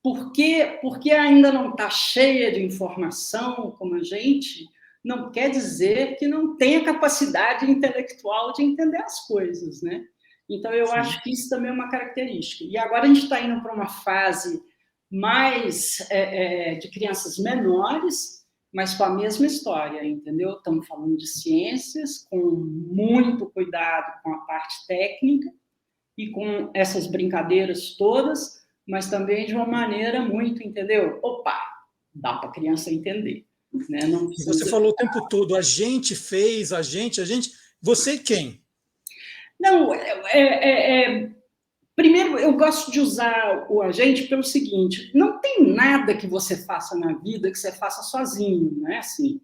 porque ainda não está cheia de informação como a gente, não quer dizer que não tenha capacidade intelectual de entender as coisas, né? Então, eu acho que isso também é uma característica. E agora a gente está indo para uma fase mais de crianças menores, mas com a mesma história, entendeu? Estamos falando de ciências, com muito cuidado com a parte técnica e com essas brincadeiras todas, mas também de uma maneira muito, entendeu? Opa, dá para a criança entender. Né? Não precisa... Você falou o tempo todo, a gente fez, a gente... Você quem? Não, primeiro, eu gosto de usar o agente pelo seguinte, não tem nada que você faça na vida que você faça sozinho, né? Assim,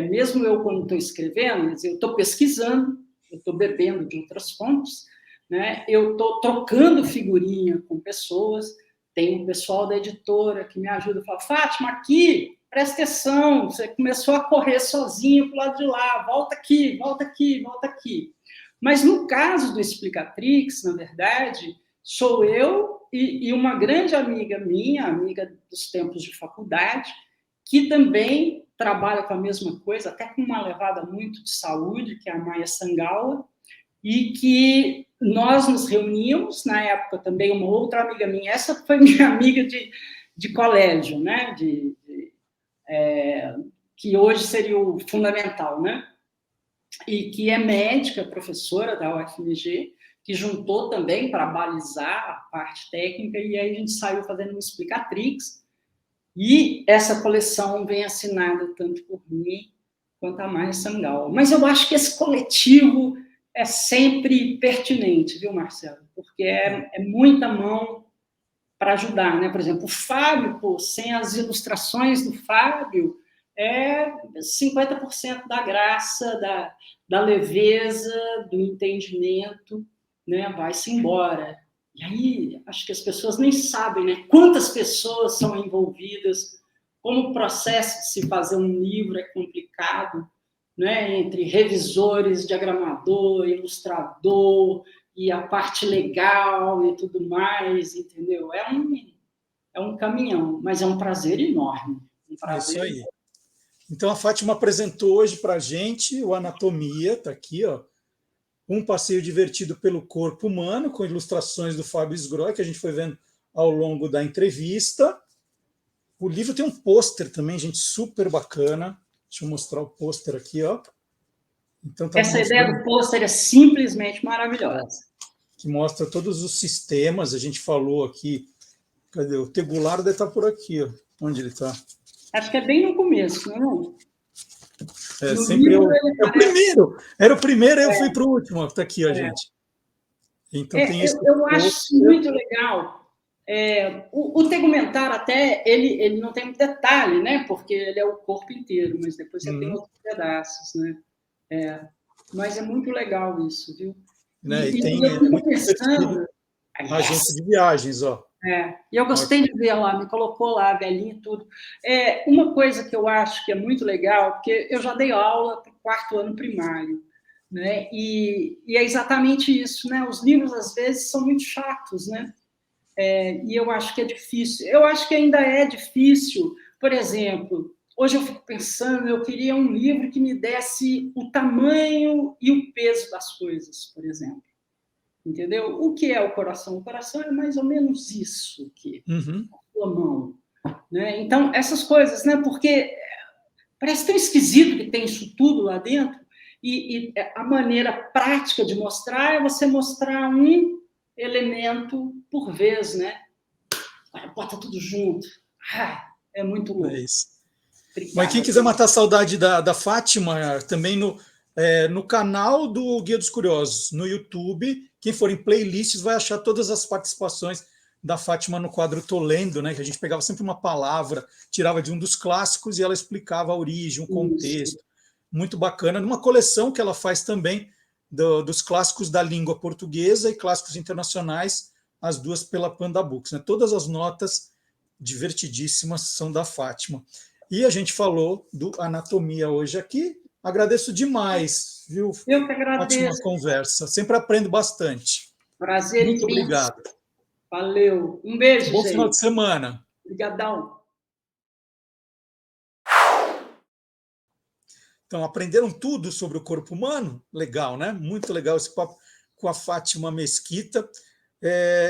mesmo eu, quando estou escrevendo, eu estou pesquisando, eu estou bebendo de outras fontes, né? Eu estou trocando figurinha com pessoas, tem um pessoal da editora que me ajuda, fala, Fátima, aqui, presta atenção, você começou a correr sozinho para o lado de lá, volta aqui, volta aqui, volta aqui. Mas no caso do Explicatrix, na verdade, sou eu e uma grande amiga minha, amiga dos tempos de faculdade, que também trabalha com a mesma coisa, até com uma levada muito de saúde, que é a Maia Sangawa, e que nós nos reuníamos, na época também uma outra amiga minha, essa foi minha amiga de colégio, né? Que hoje seria o fundamental, né? E que é médica, professora da UFMG, que juntou também para balizar a parte técnica, e aí a gente saiu fazendo um Explicatrix, e essa coleção vem assinada tanto por mim quanto a Maia Sangawa. Mas eu acho que esse coletivo é sempre pertinente, viu, Marcelo? Porque é muita mão para ajudar, né? Por exemplo, o Fábio, sem as ilustrações do Fábio, 50% da graça, da leveza, do entendimento, né, vai-se embora. E aí, acho que as pessoas nem sabem, né, quantas pessoas são envolvidas, como o processo de se fazer um livro é complicado, né, entre revisores, diagramador, ilustrador, e a parte legal e tudo mais, entendeu? É um caminhão, mas é um prazer enorme. Isso aí. Então, a Fátima apresentou hoje para a gente o Anatomia, está aqui, ó, um passeio divertido pelo corpo humano, com ilustrações do Fábio Sgroy, que a gente foi vendo ao longo da entrevista. O livro tem um pôster também, gente, super bacana. Deixa eu mostrar o pôster aqui, ó. Então, essa ideia do pôster é simplesmente maravilhosa. que mostra todos os sistemas. A gente falou aqui, cadê? O Tegular deve estar por aqui, ó. Onde ele está? Acho que é bem no começo, não é? No Sempre livro, é o primeiro. Era o primeiro, eu fui para o último. Está aqui, ó, gente. Então tem esse. Eu acho muito legal. O tegumentar até, ele não tem muito detalhe, né? Porque ele é o corpo inteiro, mas depois você tem outros pedaços, né? Mas é muito legal isso, viu? Né? E eu fico pensando... Agência de viagens, ó. E eu gostei de ver lá, me colocou lá, velhinho e tudo. Uma coisa que eu acho que é muito legal, porque eu já dei aula para o 4º ano primário, né? E é exatamente isso, né? Os livros, às vezes, são muito chatos, né? E eu acho que é difícil. Eu acho que ainda é difícil. Por exemplo, hoje eu fico pensando, eu queria um livro que me desse o tamanho e o peso das coisas, por exemplo. Entendeu? O que é o coração? O coração é mais ou menos isso aqui, a sua mão. Né? Então, essas coisas, né? Porque parece tão esquisito que tem isso tudo lá dentro, e a maneira prática de mostrar é você mostrar um elemento por vez, né? Bota tudo junto. É muito louco. É isso. Mas quem quiser matar a saudade da Fátima, também no canal do Guia dos Curiosos, no YouTube, quem for em playlists vai achar todas as participações da Fátima no quadro Tô Lendo, né? Que a gente pegava sempre uma palavra, tirava de um dos clássicos e ela explicava a origem, o contexto. Isso. Muito bacana. Numa coleção que ela faz também dos clássicos da língua portuguesa e clássicos internacionais, as duas pela Panda Books, né? Todas as notas divertidíssimas são da Fátima. E a gente falou do Anatomia hoje aqui. Agradeço demais, viu? Eu que agradeço. Ótima conversa. Sempre aprendo bastante. Prazer muito imenso. Obrigado. Valeu. Um beijo, Bom gente. final de semana. Obrigadão. Então, aprenderam tudo sobre o corpo humano? Legal, né? Muito legal esse papo com a Fátima Mesquita.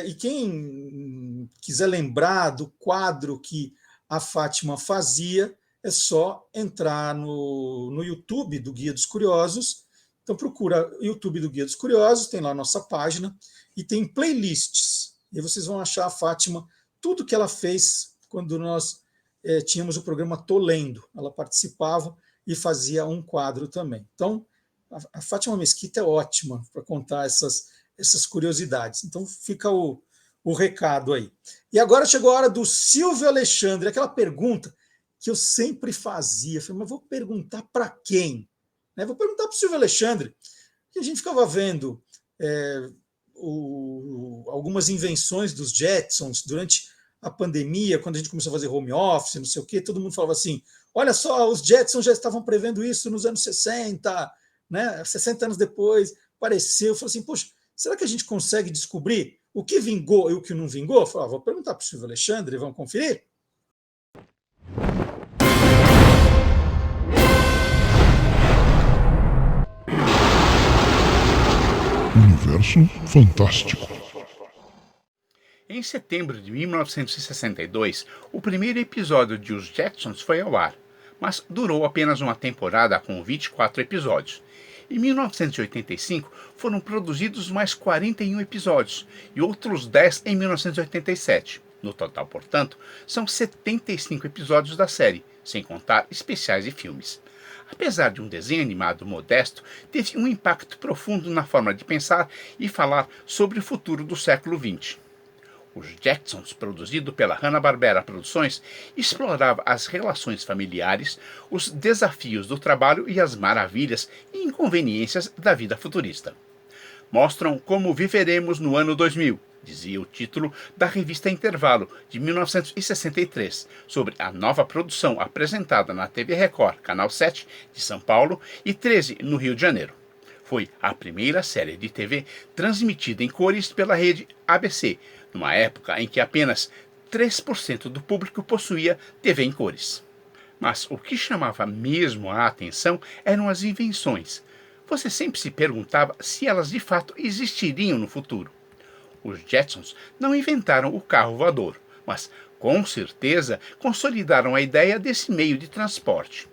E quem quiser lembrar do quadro que a Fátima fazia, é só entrar no YouTube do Guia dos Curiosos. Então, procura YouTube do Guia dos Curiosos, tem lá a nossa página, e tem playlists. E vocês vão achar a Fátima, tudo que ela fez quando nós tínhamos o programa Tô Lendo. Ela participava e fazia um quadro também. Então, a Fátima Mesquita é ótima para contar essas curiosidades. Então, fica o recado aí. E agora chegou a hora do Silvio Alexandre, aquela pergunta que eu sempre fazia. Falei, mas vou perguntar para quem? Vou perguntar para o Silvio Alexandre. E a gente ficava vendo algumas invenções dos Jetsons durante a pandemia, quando a gente começou a fazer home office, não sei o quê, todo mundo falava assim, olha só, os Jetsons já estavam prevendo isso nos anos 60, né? 60 anos depois, apareceu. Eu falei assim, poxa, será que a gente consegue descobrir o que vingou e o que não vingou? Eu falei, vou perguntar para o Silvio Alexandre, vamos conferir? Universo Fantástico. Em setembro de 1962, o primeiro episódio de Os Jetsons foi ao ar, mas durou apenas uma temporada com 24 episódios. Em 1985, foram produzidos mais 41 episódios e outros 10 em 1987. No total, portanto, são 75 episódios da série, sem contar especiais e filmes. Apesar de um desenho animado modesto, teve um impacto profundo na forma de pensar e falar sobre o futuro do século XX. Os Jetsons, produzido pela Hanna-Barbera Produções, explorava as relações familiares, os desafios do trabalho e as maravilhas e inconveniências da vida futurista. Mostram como viveremos no ano 2000, dizia o título da revista Intervalo, de 1963, sobre a nova produção apresentada na TV Record, Canal 7, de São Paulo, e 13, no Rio de Janeiro. Foi a primeira série de TV transmitida em cores pela rede ABC, numa época em que apenas 3% do público possuía TV em cores. Mas o que chamava mesmo a atenção eram as invenções. Você sempre se perguntava se elas de fato existiriam no futuro. Os Jetsons não inventaram o carro voador, mas com certeza consolidaram a ideia desse meio de transporte.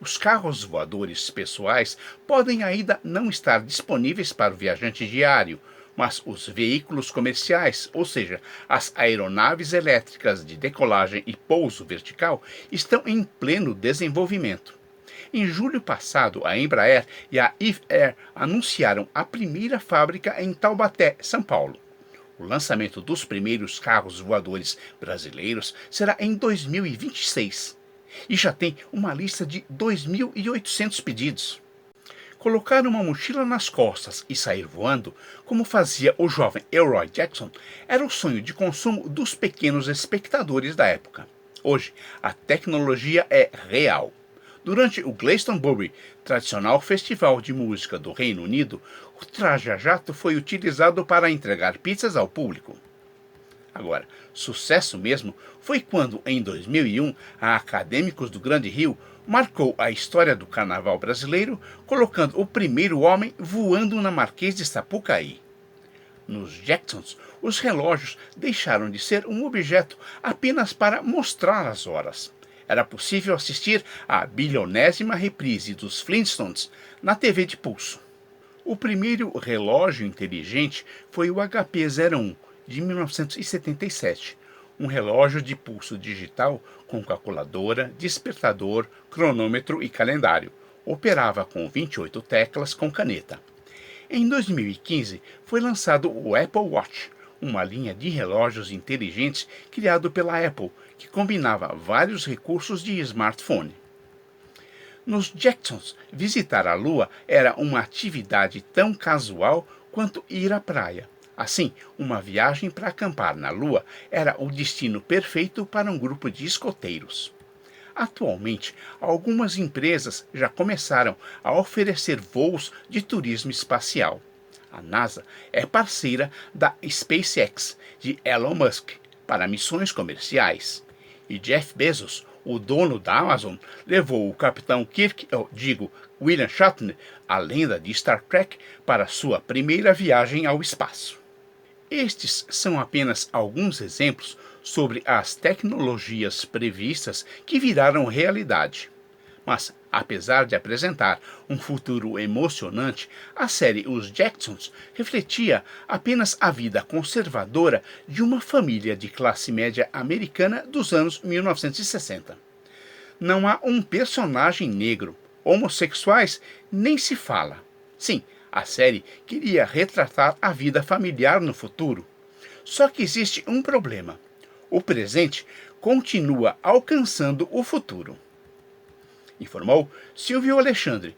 Os carros voadores pessoais podem ainda não estar disponíveis para o viajante diário, Mas os veículos comerciais, ou seja, as aeronaves elétricas de decolagem e pouso vertical, estão em pleno desenvolvimento. Em julho passado, a Embraer e a Eve Air anunciaram a primeira fábrica em Taubaté, São Paulo. O lançamento dos primeiros carros voadores brasileiros será em 2026 e já tem uma lista de 2.800 pedidos. Colocar uma mochila nas costas e sair voando, como fazia o jovem Elroy Jackson, era o sonho de consumo dos pequenos espectadores da época. Hoje, a tecnologia é real. Durante o Glastonbury, tradicional festival de música do Reino Unido, o traja-jato foi utilizado para entregar pizzas ao público. Agora, sucesso mesmo foi quando, em 2001, a Acadêmicos do Grande Rio marcou a história do carnaval brasileiro, colocando o primeiro homem voando na Marquês de Sapucaí. Nos Jacksons, os relógios deixaram de ser um objeto apenas para mostrar as horas. Era possível assistir à bilionésima reprise dos Flintstones na TV de pulso. O primeiro relógio inteligente foi o HP-01, de 1977, um relógio de pulso digital com calculadora, despertador, cronômetro e calendário. Operava com 28 teclas com caneta. Em 2015, foi lançado o Apple Watch, uma linha de relógios inteligentes criado pela Apple, que combinava vários recursos de smartphone. Nos Jacksons, visitar a Lua era uma atividade tão casual quanto ir à praia. Assim, uma viagem para acampar na Lua era o destino perfeito para um grupo de escoteiros. Atualmente, algumas empresas já começaram a oferecer voos de turismo espacial. A NASA é parceira da SpaceX, de Elon Musk, para missões comerciais. E Jeff Bezos, o dono da Amazon, levou o capitão William Shatner, a lenda de Star Trek, para sua primeira viagem ao espaço. Estes são apenas alguns exemplos sobre as tecnologias previstas que viraram realidade. Mas, apesar de apresentar um futuro emocionante, a série Os Jacksons refletia apenas a vida conservadora de uma família de classe média americana dos anos 1960. Não há um personagem negro, homossexuais nem se fala. Sim, a série queria retratar a vida familiar no futuro. Só que existe um problema. O presente continua alcançando o futuro. Informou Silvio Alexandre,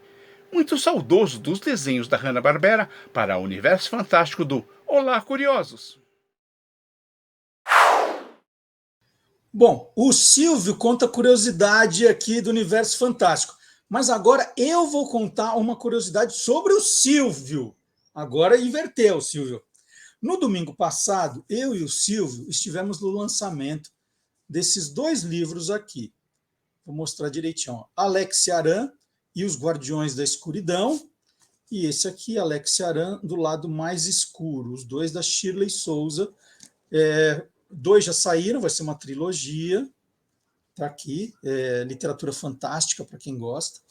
muito saudoso dos desenhos da Hanna-Barbera, para o universo fantástico do Olá, Curiosos! Bom, o Silvio conta curiosidade aqui do universo fantástico. Mas agora eu vou contar uma curiosidade sobre o Silvio. Agora inverteu, Silvio. No domingo passado, eu e o Silvio estivemos no lançamento desses dois livros aqui. Vou mostrar direitinho. Alex Aran e os Guardiões da Escuridão. E esse aqui, Alex Aran, do lado mais escuro. Os dois da Shirley Souza. Dois já saíram, vai ser uma trilogia. Está aqui, literatura fantástica para quem gosta.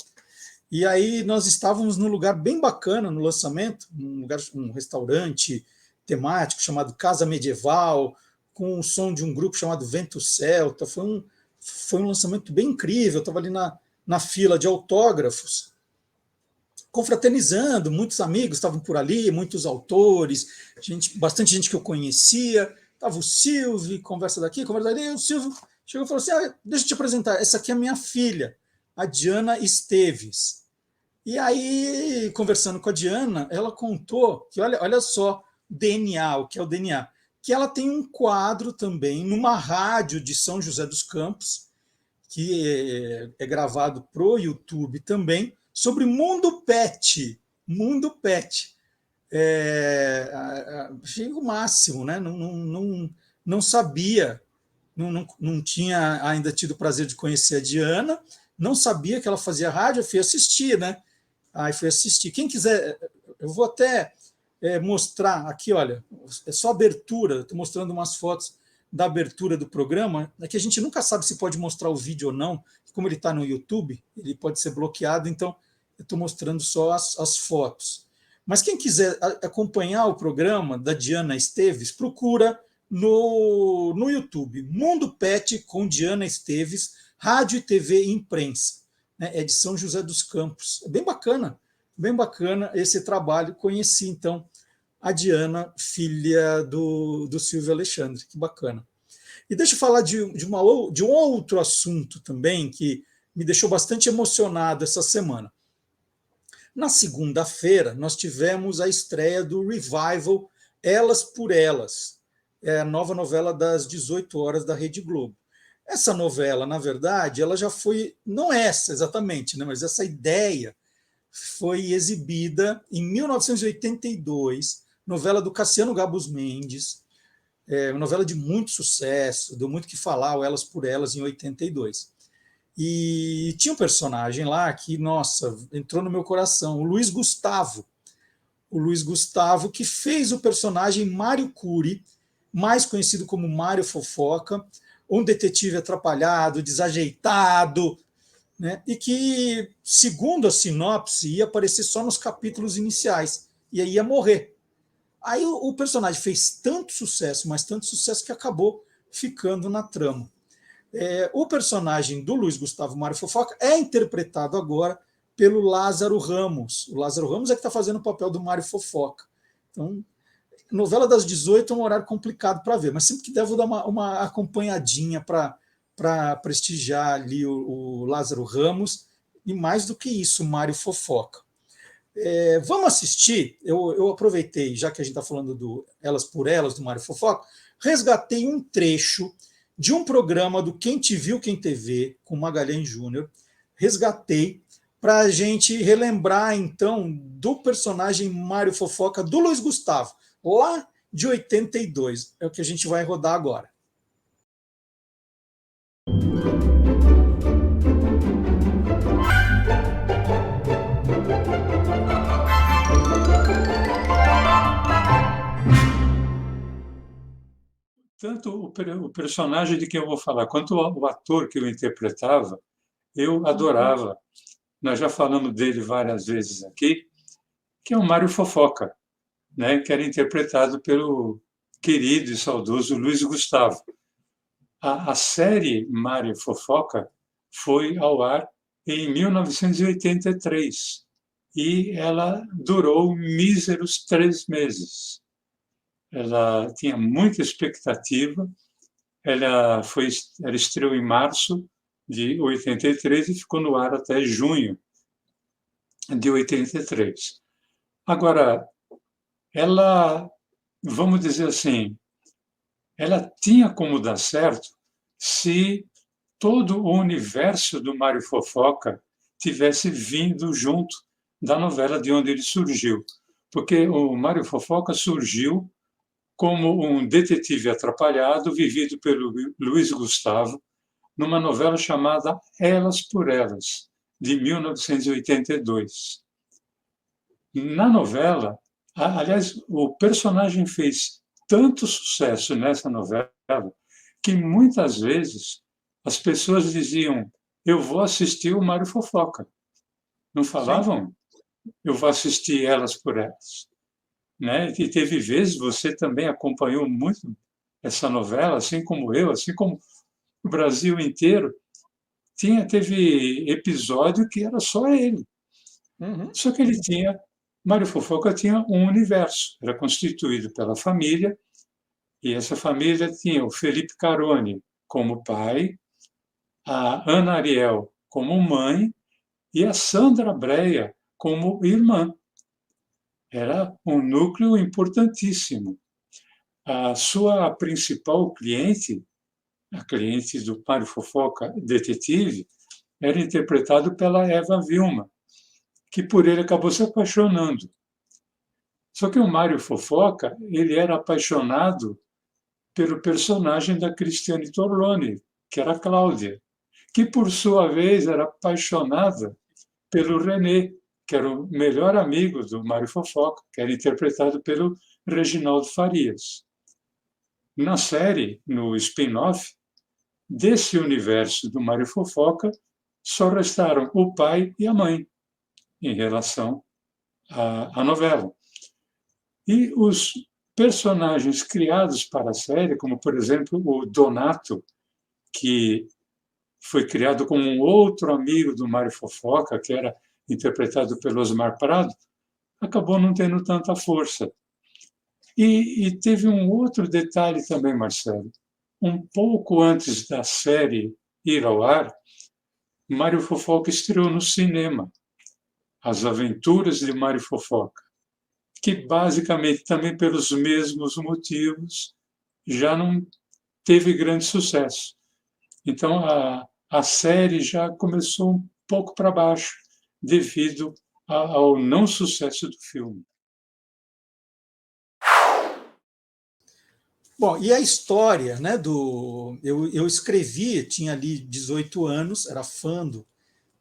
E aí nós estávamos num lugar bem bacana no lançamento, um restaurante temático chamado Casa Medieval, com o som de um grupo chamado Vento Celta. Foi um lançamento bem incrível. Eu estava ali na fila de autógrafos, confraternizando, muitos amigos estavam por ali, muitos autores, bastante gente que eu conhecia. Estava o Silvio, conversa daqui, conversa dali, e o Silvio chegou e falou assim, deixa eu te apresentar, essa aqui é a minha filha, a Diana Esteves. E aí, conversando com a Diana, ela contou que, olha só, DNA, o que é o DNA, que ela tem um quadro também numa rádio de São José dos Campos, que é gravado para o YouTube também, sobre mundo pet. Mundo pet. Achei o máximo, né? Não sabia. Não tinha ainda tido o prazer de conhecer a Diana, não sabia que ela fazia rádio, eu fui assistir, né? Aí fui assistir. Quem quiser, eu vou até mostrar aqui, olha, é só abertura, estou mostrando umas fotos da abertura do programa, é que a gente nunca sabe se pode mostrar o vídeo ou não, como ele está no YouTube, ele pode ser bloqueado, então eu estou mostrando só as fotos. Mas quem quiser acompanhar o programa da Diana Esteves, procura no YouTube, Mundo Pet com Diana Esteves, Rádio e TV e Imprensa, né? É de São José dos Campos. É bem bacana esse trabalho. Conheci, então, a Diana, filha do Silvio Alexandre, que bacana. E deixa eu falar de um outro assunto também que me deixou bastante emocionado essa semana. Na segunda-feira, nós tivemos a estreia do revival Elas por Elas, a nova novela das 18 horas da Rede Globo. Essa novela, na verdade, ela já foi, não essa exatamente, né, mas essa ideia foi exibida em 1982, novela do Cassiano Gabus Mendes, uma novela de muito sucesso, deu muito que falar, o Elas por Elas, em 82. E tinha um personagem lá que, nossa, entrou no meu coração, o Luiz Gustavo. O Luiz Gustavo, que fez o personagem Mário Cury, mais conhecido como Mário Fofoca, um detetive atrapalhado, desajeitado, né? E que, segundo a sinopse, ia aparecer só nos capítulos iniciais, e aí ia morrer. Aí o personagem fez tanto sucesso, mas tanto sucesso, que acabou ficando na trama. O personagem do Luiz Gustavo Mário Fofoca é interpretado agora pelo Lázaro Ramos. O Lázaro Ramos é que está fazendo o papel do Mário Fofoca. Então, novela das 18 é um horário complicado para ver, mas sempre que der, vou dar uma acompanhadinha para prestigiar ali o Lázaro Ramos, e mais do que isso, o Mário Fofoca. Vamos assistir, eu aproveitei, já que a gente está falando do Elas por Elas, do Mário Fofoca, resgatei um trecho de um programa do Quem Te Viu, Quem TV, com Magalhães Júnior, resgatei para a gente relembrar, então, do personagem Mário Fofoca, do Luiz Gustavo, lá de 82. É o que a gente vai rodar agora. Tanto o personagem de quem eu vou falar, quanto o ator que eu interpretava, eu adorava. Nós já falamos dele várias vezes aqui, que é o Mário Fofoca, né, que era interpretado pelo querido e saudoso Luiz Gustavo. A série Mário Fofoca foi ao ar em 1983 e ela durou míseros 3 meses. Ela tinha muita expectativa, ela estreou em março de 83 e ficou no ar até junho de 83. Agora, ela, vamos dizer assim, ela tinha como dar certo se todo o universo do Mário Fofoca tivesse vindo junto da novela de onde ele surgiu. Porque o Mário Fofoca surgiu como um detetive atrapalhado vivido pelo Luiz Gustavo numa novela chamada Elas por Elas, de 1982. Na novela, aliás, o personagem fez tanto sucesso nessa novela que muitas vezes as pessoas diziam: eu vou assistir o Mário Fofoca. Não falavam: eu vou assistir Elas por Elas. Né? E teve vezes, você também acompanhou muito essa novela, assim como eu, assim como o Brasil inteiro, teve episódio que era só ele. Só que Mário Fofoca tinha um universo, era constituído pela família, e essa família tinha o Felipe Caroni como pai, a Ana Ariel como mãe e a Sandra Breia como irmã. Era um núcleo importantíssimo. A sua principal cliente, a cliente do Mário Fofoca, detetive, era interpretado pela Eva Vilma, que por ele acabou se apaixonando. Só que o Mário Fofoca, ele era apaixonado pelo personagem da Cristiane Torlone, que era a Cláudia, que por sua vez era apaixonada pelo René, que era o melhor amigo do Mário Fofoca, que era interpretado pelo Reginaldo Farias. Na série, no spin-off, desse universo do Mário Fofoca, só restaram o pai e a mãe, em relação a novela. E os personagens criados para a série, como, por exemplo, o Donato, que foi criado como um outro amigo do Mário Fofoca, que era interpretado pelo Osmar Prado, acabou não tendo tanta força. E teve um outro detalhe também, Marcelo. Um pouco antes da série ir ao ar, Mário Fofoca estreou no cinema As Aventuras de Mário Fofoca, que basicamente, também pelos mesmos motivos, já não teve grande sucesso. Então, a série já começou um pouco para baixo, devido ao não sucesso do filme. Bom, e a história, né, eu escrevi, tinha ali 18 anos, era fã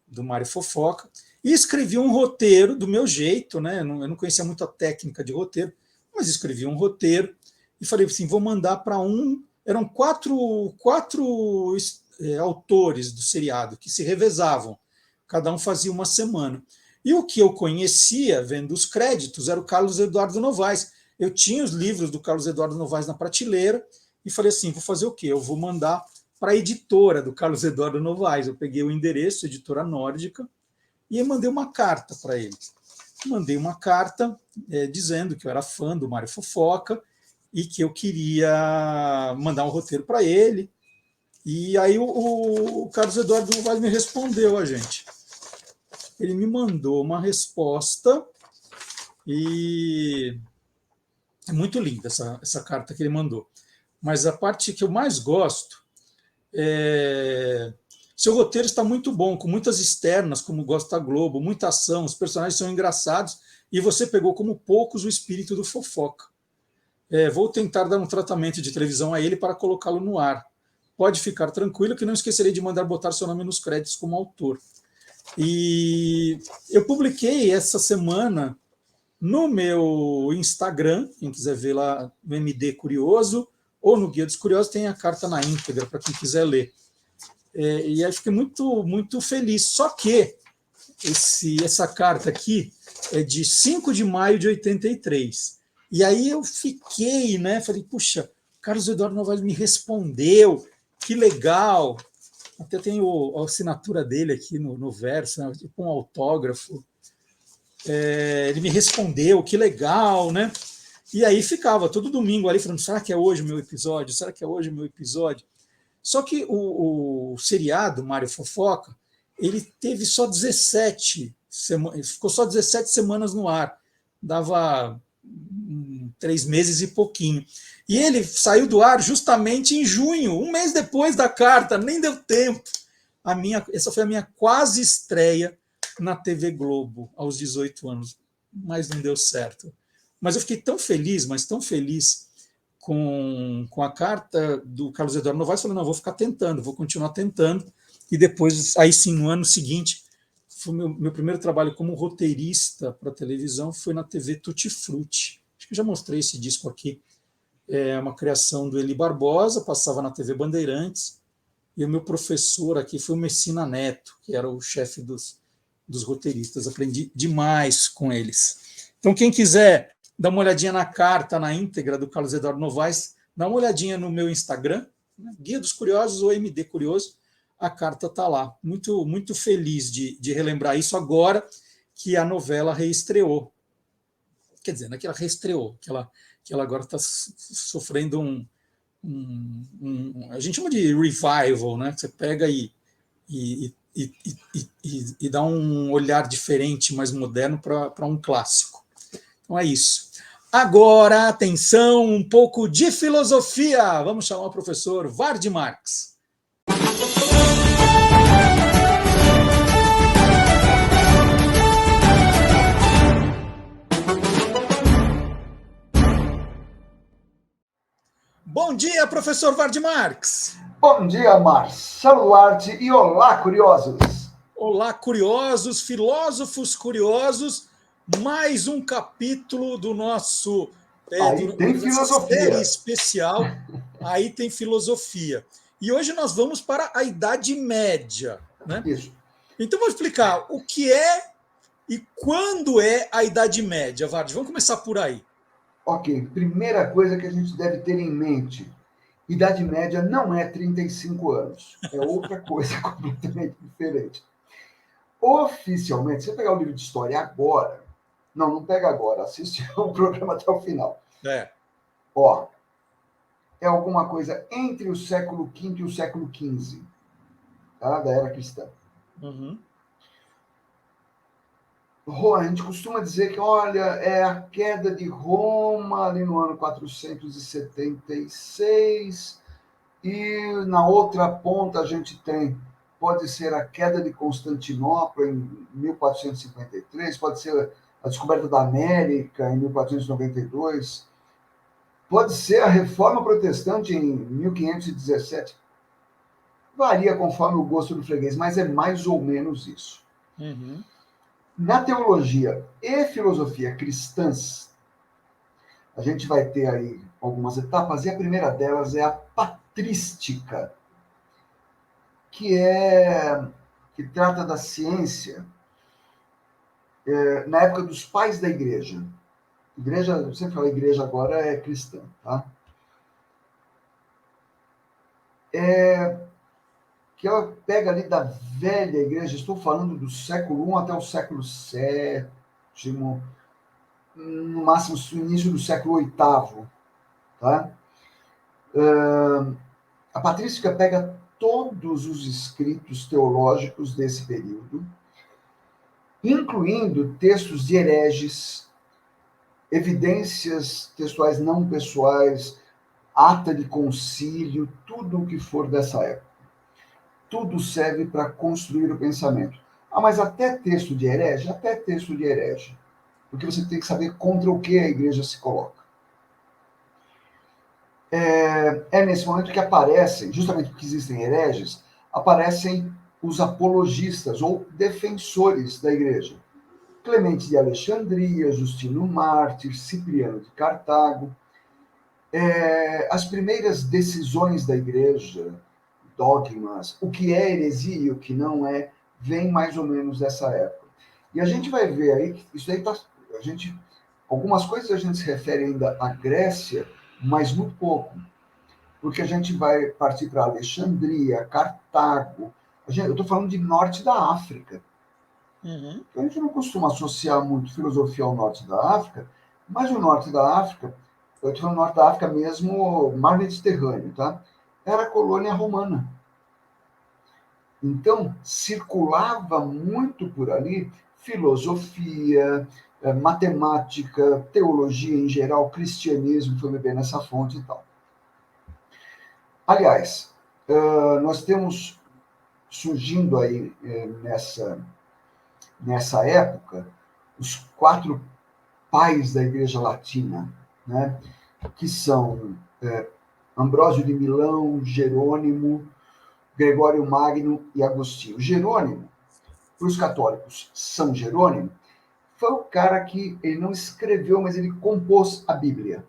do Mário Fofoca, e escrevi um roteiro do meu jeito, né? Eu não conhecia muito a técnica de roteiro, mas escrevi um roteiro e falei assim, vou mandar para eram quatro autores do seriado que se revezavam, cada um fazia uma semana. E o que eu conhecia, vendo os créditos, era o Carlos Eduardo Novaes. Eu tinha os livros do Carlos Eduardo Novaes na prateleira e falei assim, vou fazer o quê? Eu vou mandar para a editora do Carlos Eduardo Novaes. Eu peguei o endereço, editora nórdica, e mandei uma carta para ele. Mandei uma carta dizendo que eu era fã do Mário Fofoca e que eu queria mandar um roteiro para ele. E aí o Carlos Eduardo Novaes me respondeu, gente. Ele me mandou uma resposta e é muito linda essa carta que ele mandou. Mas a parte que eu mais gosto seu roteiro está muito bom, com muitas externas, como gosta da Globo, muita ação, os personagens são engraçados e você pegou como poucos o espírito do Fofoca. Vou tentar dar um tratamento de televisão a ele para colocá-lo no ar. Pode ficar tranquilo que não esquecerei de mandar botar seu nome nos créditos como autor. E eu publiquei essa semana no meu Instagram, quem quiser ver lá no MD Curioso, ou no Guia dos Curiosos, tem a carta na íntegra para quem quiser ler. E aí fiquei muito, muito feliz. Só que essa carta aqui é de 5 de maio de 83. E aí eu fiquei, né? Falei, puxa, Carlos Eduardo Novaes me respondeu, que legal. Até tem a assinatura dele aqui no verso, né, tipo um autógrafo. Ele me respondeu, que legal, né? E aí ficava todo domingo ali falando, será que é hoje o meu episódio? Será que é hoje o meu episódio? Só que o seriado Mário Fofoca, ele teve só 17 semanas, ficou só 17 semanas no ar, dava 3 meses e pouquinho. E ele saiu do ar justamente em junho, um mês depois da carta, nem deu tempo. Essa foi a minha quase estreia na TV Globo, aos 18 anos, mas não deu certo. Mas eu fiquei tão feliz, mas tão feliz com a carta do Carlos Eduardo Novaes, falei, não, vou ficar tentando, vou continuar tentando, e depois, aí sim, no ano seguinte, foi meu primeiro trabalho como roteirista para televisão, foi na TV Tutti Frutti. Acho que já mostrei esse disco aqui. É uma criação do Eli Barbosa, passava na TV Bandeirantes, e o meu professor aqui foi o Messina Neto, que era o chefe dos roteiristas. Aprendi demais com eles. Então, quem quiser dar uma olhadinha na carta, na íntegra do Carlos Eduardo Novaes, dá uma olhadinha no meu Instagram, né, Guia dos Curiosos ou MD Curioso, a carta está lá. Muito, muito feliz de relembrar isso agora que a novela reestreou. Quer dizer, não é que ela reestreou, que ela agora está sofrendo a gente chama de revival, né? Você pega e dá um olhar diferente, mais moderno para um clássico. Então é isso. Agora, atenção, um pouco de filosofia. Vamos chamar o professor Ward Marx. Bom dia, professor Ward Marx. Bom dia, Marcelo Duarte, e olá, curiosos. Olá, curiosos, filósofos curiosos. Mais um capítulo do nosso tem filosofia. Série especial. Aí tem filosofia. E hoje nós vamos para a Idade Média, né? Isso. Então, vou explicar o que é E quando é a Idade Média, Vardy? Vamos começar por aí. Ok, primeira coisa que a gente deve ter em mente: Idade Média não é 35 anos, é outra coisa completamente diferente. Oficialmente, se você pegar o livro de história agora, não pega agora, assiste o programa até o final. É. Ó, é alguma coisa entre o século V e o século XV, tá? Da era cristã. Uhum. A gente costuma dizer que, olha, é a queda de Roma ali no ano 476, e na outra ponta a gente tem, pode ser a queda de Constantinopla em 1453, pode ser a descoberta da América em 1492, pode ser a Reforma Protestante em 1517. Varia conforme o gosto do freguês, mas é mais ou menos isso. Uhum. Na teologia e filosofia cristãs, a gente vai ter aí algumas etapas, e a primeira delas é a patrística, que trata da ciência na época dos pais da igreja. Igreja, eu sempre falo igreja, agora é cristã, tá? Que ela pega ali da velha igreja, estou falando do século I até o século VII, no máximo no início do século VIII, tá? A patrística pega todos os escritos teológicos desse período, incluindo textos de hereges, evidências textuais não pessoais, ata de concílio, tudo o que for dessa época. Tudo serve para construir o pensamento. Ah, mas até texto de herege? Até texto de herege. Porque você tem que saber contra o que a igreja se coloca. É nesse momento que aparecem, justamente porque existem hereges, aparecem os apologistas ou defensores da igreja. Clemente de Alexandria, Justino Mártir, Cipriano de Cartago. As primeiras decisões da igreja, dogmas, o que é heresia e o que não é, vem mais ou menos dessa época. E a gente vai ver aí que isso aí algumas coisas a gente se refere ainda à Grécia, mas muito pouco, porque a gente vai partir para Alexandria, Cartago. Eu estou falando de norte da África. Uhum. A gente não costuma associar muito filosofia ao norte da África, mas o norte da África, eu estou falando do norte da África mesmo, mar Mediterrâneo, tá? Era colônia romana. Então, circulava muito por ali filosofia, matemática, teologia em geral, cristianismo, foi beber nessa fonte e tal. Aliás, nós temos surgindo aí nessa época os 4 pais da Igreja Latina, né? Que são Ambrósio de Milão, Jerônimo, Gregório Magno e Agostinho. Jerônimo, para os católicos, São Jerônimo, foi o cara que ele não escreveu, mas ele compôs a Bíblia.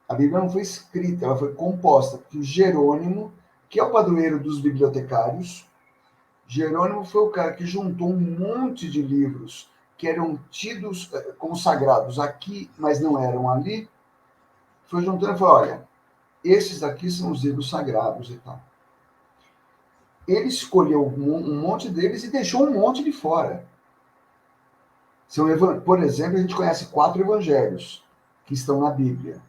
A Bíblia não foi escrita, ela foi composta. Porque Jerônimo, que é o padroeiro dos bibliotecários, Jerônimo foi o cara que juntou um monte de livros que eram tidos como sagrados aqui, mas não eram ali. Foi juntando e falou: olha, esses aqui são os livros sagrados e tal. Ele escolheu um monte deles e deixou um monte de fora. Por exemplo, a gente conhece 4 evangelhos que estão na Bíblia.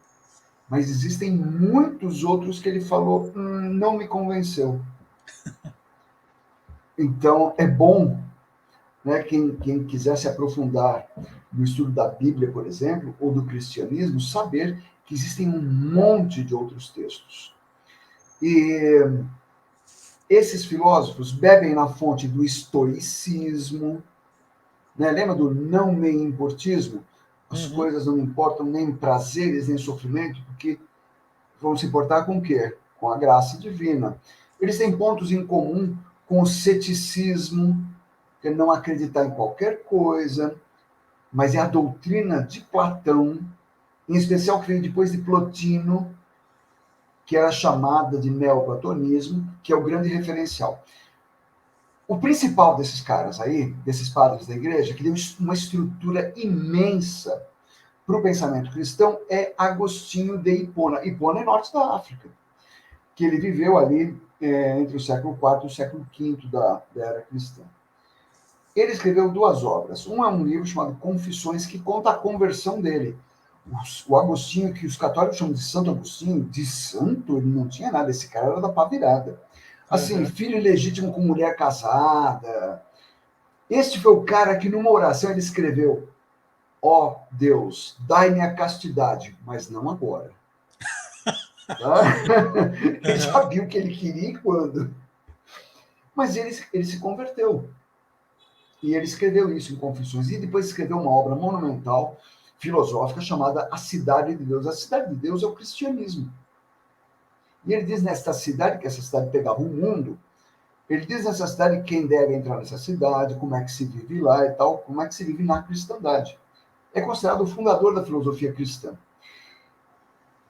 Mas existem muitos outros que ele falou, não me convenceu. Então, é bom, né, quem quiser se aprofundar no estudo da Bíblia, por exemplo, ou do cristianismo, saber que existem um monte de outros textos. E esses filósofos bebem na fonte do estoicismo, né? Lembra do não me importismo? As coisas não importam nem prazeres, nem sofrimento, porque vão se importar com o quê? Com a graça divina. Eles têm pontos em comum com o ceticismo, que é não acreditar em qualquer coisa, mas é a doutrina de Platão, em especial que veio depois de Plotino, que era chamada de neoplatonismo, que é o grande referencial. O principal desses caras aí, desses padres da igreja, que deu uma estrutura imensa para o pensamento cristão, é Agostinho de Hipona. Hipona é norte da África, que ele viveu ali entre o século IV e o século V da era cristã. Ele escreveu 2 obras. Um é um livro chamado Confissões, que conta a conversão dele. O Agostinho, que os católicos chamam de Santo Agostinho, de santo, ele não tinha nada, esse cara era da pá virada. Assim, filho ilegítimo com mulher casada. Este foi o cara que, numa oração, ele escreveu: ó Deus, dai-me a castidade, mas não agora. Tá? Ele sabia o que ele queria e quando. Mas ele se converteu. E ele escreveu isso em Confissões. E depois escreveu uma obra monumental, filosófica, chamada A Cidade de Deus. A Cidade de Deus é o cristianismo. E ele diz nesta cidade, que essa cidade pegava o mundo, ele diz nessa cidade quem deve entrar nessa cidade, como é que se vive lá e tal, como é que se vive na cristandade. É considerado o fundador da filosofia cristã.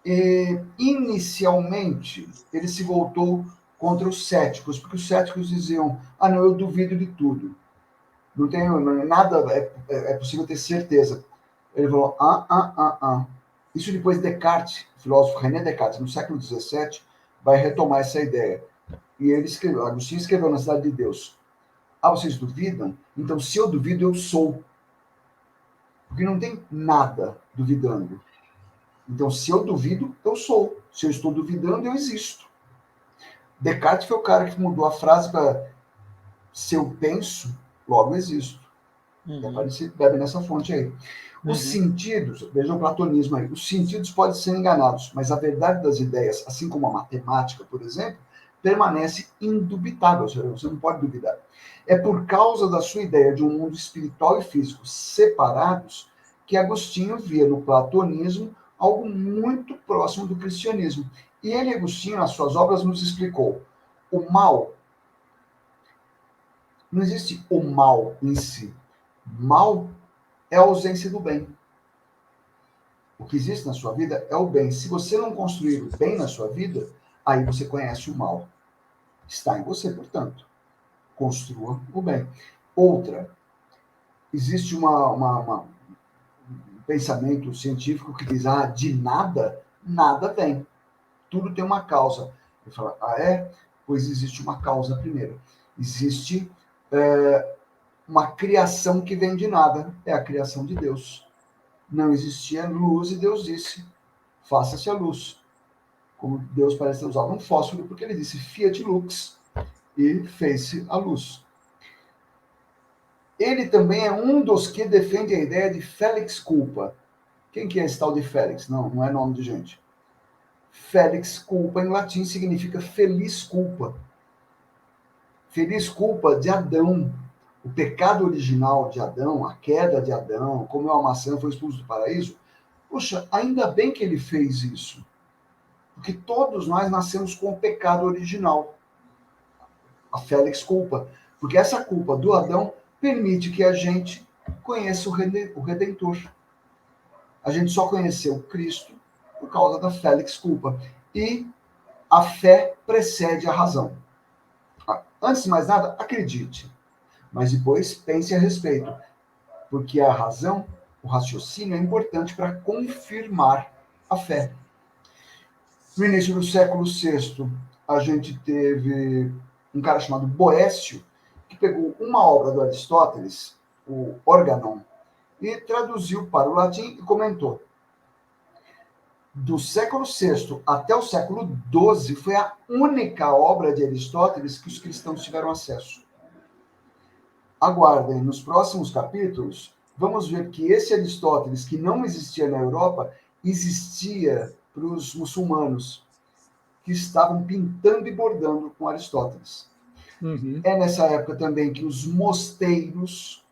E, inicialmente, ele se voltou contra os céticos, porque os céticos diziam: ah, não, eu duvido de tudo. Não tenho nada, é possível ter certeza. Ele falou: Isso depois Descartes, o filósofo René Descartes, no século XVII, vai retomar essa ideia. E ele escreveu, Agostinho escreveu na Cidade de Deus: ah, vocês duvidam? Então, se eu duvido, eu sou. Porque não tem nada duvidando. Então, se eu duvido, eu sou. Se eu estou duvidando, eu existo. Descartes foi o cara que mudou a frase para: se eu penso, logo existo. Bebe nessa fonte aí. Os sentidos, vejam o platonismo aí, os sentidos podem ser enganados, mas a verdade das ideias, assim como a matemática, por exemplo, permanece indubitável, você não pode duvidar. É por causa da sua ideia de um mundo espiritual e físico separados que Agostinho via no platonismo algo muito próximo do cristianismo. E ele, Agostinho, nas suas obras, nos explicou: o mal, não existe o mal em si. Mal é a ausência do bem. O que existe na sua vida é o bem. Se você não construir o bem na sua vida, aí você conhece o mal. Está em você, portanto. Construa o bem. Outra, existe um pensamento científico que diz: ah, de nada, nada vem. Tudo tem uma causa. Ele fala: ah, é? Pois existe uma causa primeiro. Existe uma criação que vem de nada. É a criação de Deus. Não existia luz e Deus disse: faça-se a luz. Como Deus parece ter usado um fósforo, porque ele disse fiat lux e fez-se a luz. Ele também é um dos que defende a ideia de Felix culpa. Quem que é esse tal de Félix? Não é nome de gente. Felix culpa em latim significa feliz culpa. Feliz culpa de Adão. O pecado original de Adão, a queda de Adão, comeu a maçã, foi expulso do paraíso. Poxa, ainda bem que ele fez isso. Porque todos nós nascemos com o pecado original. A Felix culpa. Porque essa culpa do Adão permite que a gente conheça o Redentor. A gente só conheceu Cristo por causa da Felix culpa. E a fé precede a razão. Antes de mais nada, acredite. Mas depois pense a respeito. Porque a razão, o raciocínio é importante para confirmar a fé. No início do século VI, a gente teve um cara chamado Boécio, que pegou uma obra do Aristóteles, o Organon, e traduziu para o latim e comentou. Do século VI até o século XII, foi a única obra de Aristóteles que os cristãos tiveram acesso. Aguardem, nos próximos capítulos, vamos ver que esse Aristóteles, que não existia na Europa, existia para os muçulmanos, que estavam pintando e bordando com Aristóteles. É nessa época também que os mosteiros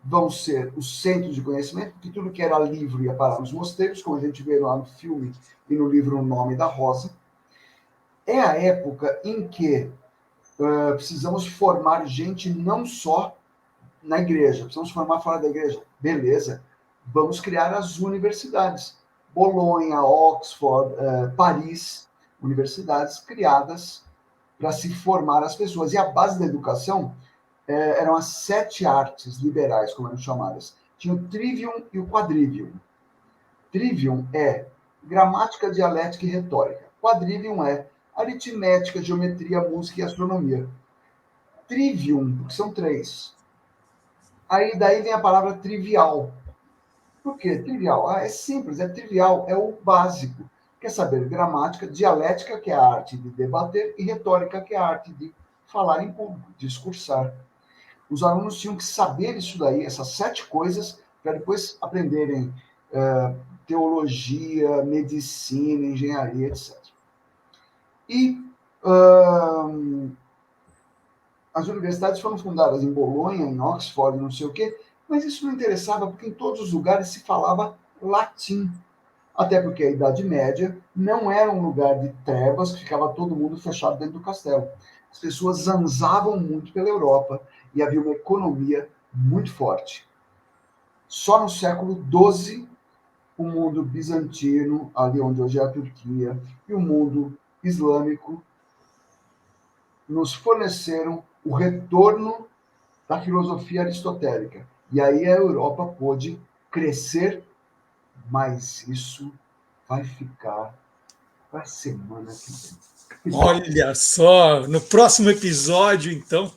vão ser os centros de conhecimento, porque tudo que era livro ia parar nos mosteiros, como a gente vê lá no filme e no livro O Nome da Rosa. É a época em que precisamos formar gente não só na igreja, precisamos formar fora da igreja. Beleza, vamos criar as universidades. Bolonha, Oxford, Paris, universidades criadas para se formar as pessoas. E a base da educação eram as 7 artes liberais, como eram chamadas. Tinha o trivium e o quadrivium. Trivium é gramática, dialética e retórica. Quadrivium é aritmética, geometria, música e astronomia. Trivium, porque são 3. Aí daí vem a palavra trivial. Por quê? Trivial. É simples, é trivial, é o básico. Quer saber gramática, dialética, que é a arte de debater, e retórica, que é a arte de falar em público, discursar. Os alunos tinham que saber isso daí, essas 7 coisas, para depois aprenderem teologia, medicina, engenharia, etc. E as universidades foram fundadas em Bolonha, em Oxford, não sei o quê, mas isso não interessava, porque em todos os lugares se falava latim. Até porque a Idade Média não era um lugar de trevas, que ficava todo mundo fechado dentro do castelo. As pessoas zanzavam muito pela Europa e havia uma economia muito forte. Só no século XII, o mundo bizantino, ali onde hoje é a Turquia, e o mundo islâmico nos forneceram o retorno da filosofia aristotélica. E aí a Europa pôde crescer, mas isso vai ficar para a semana que vem. Olha só, no próximo episódio, então,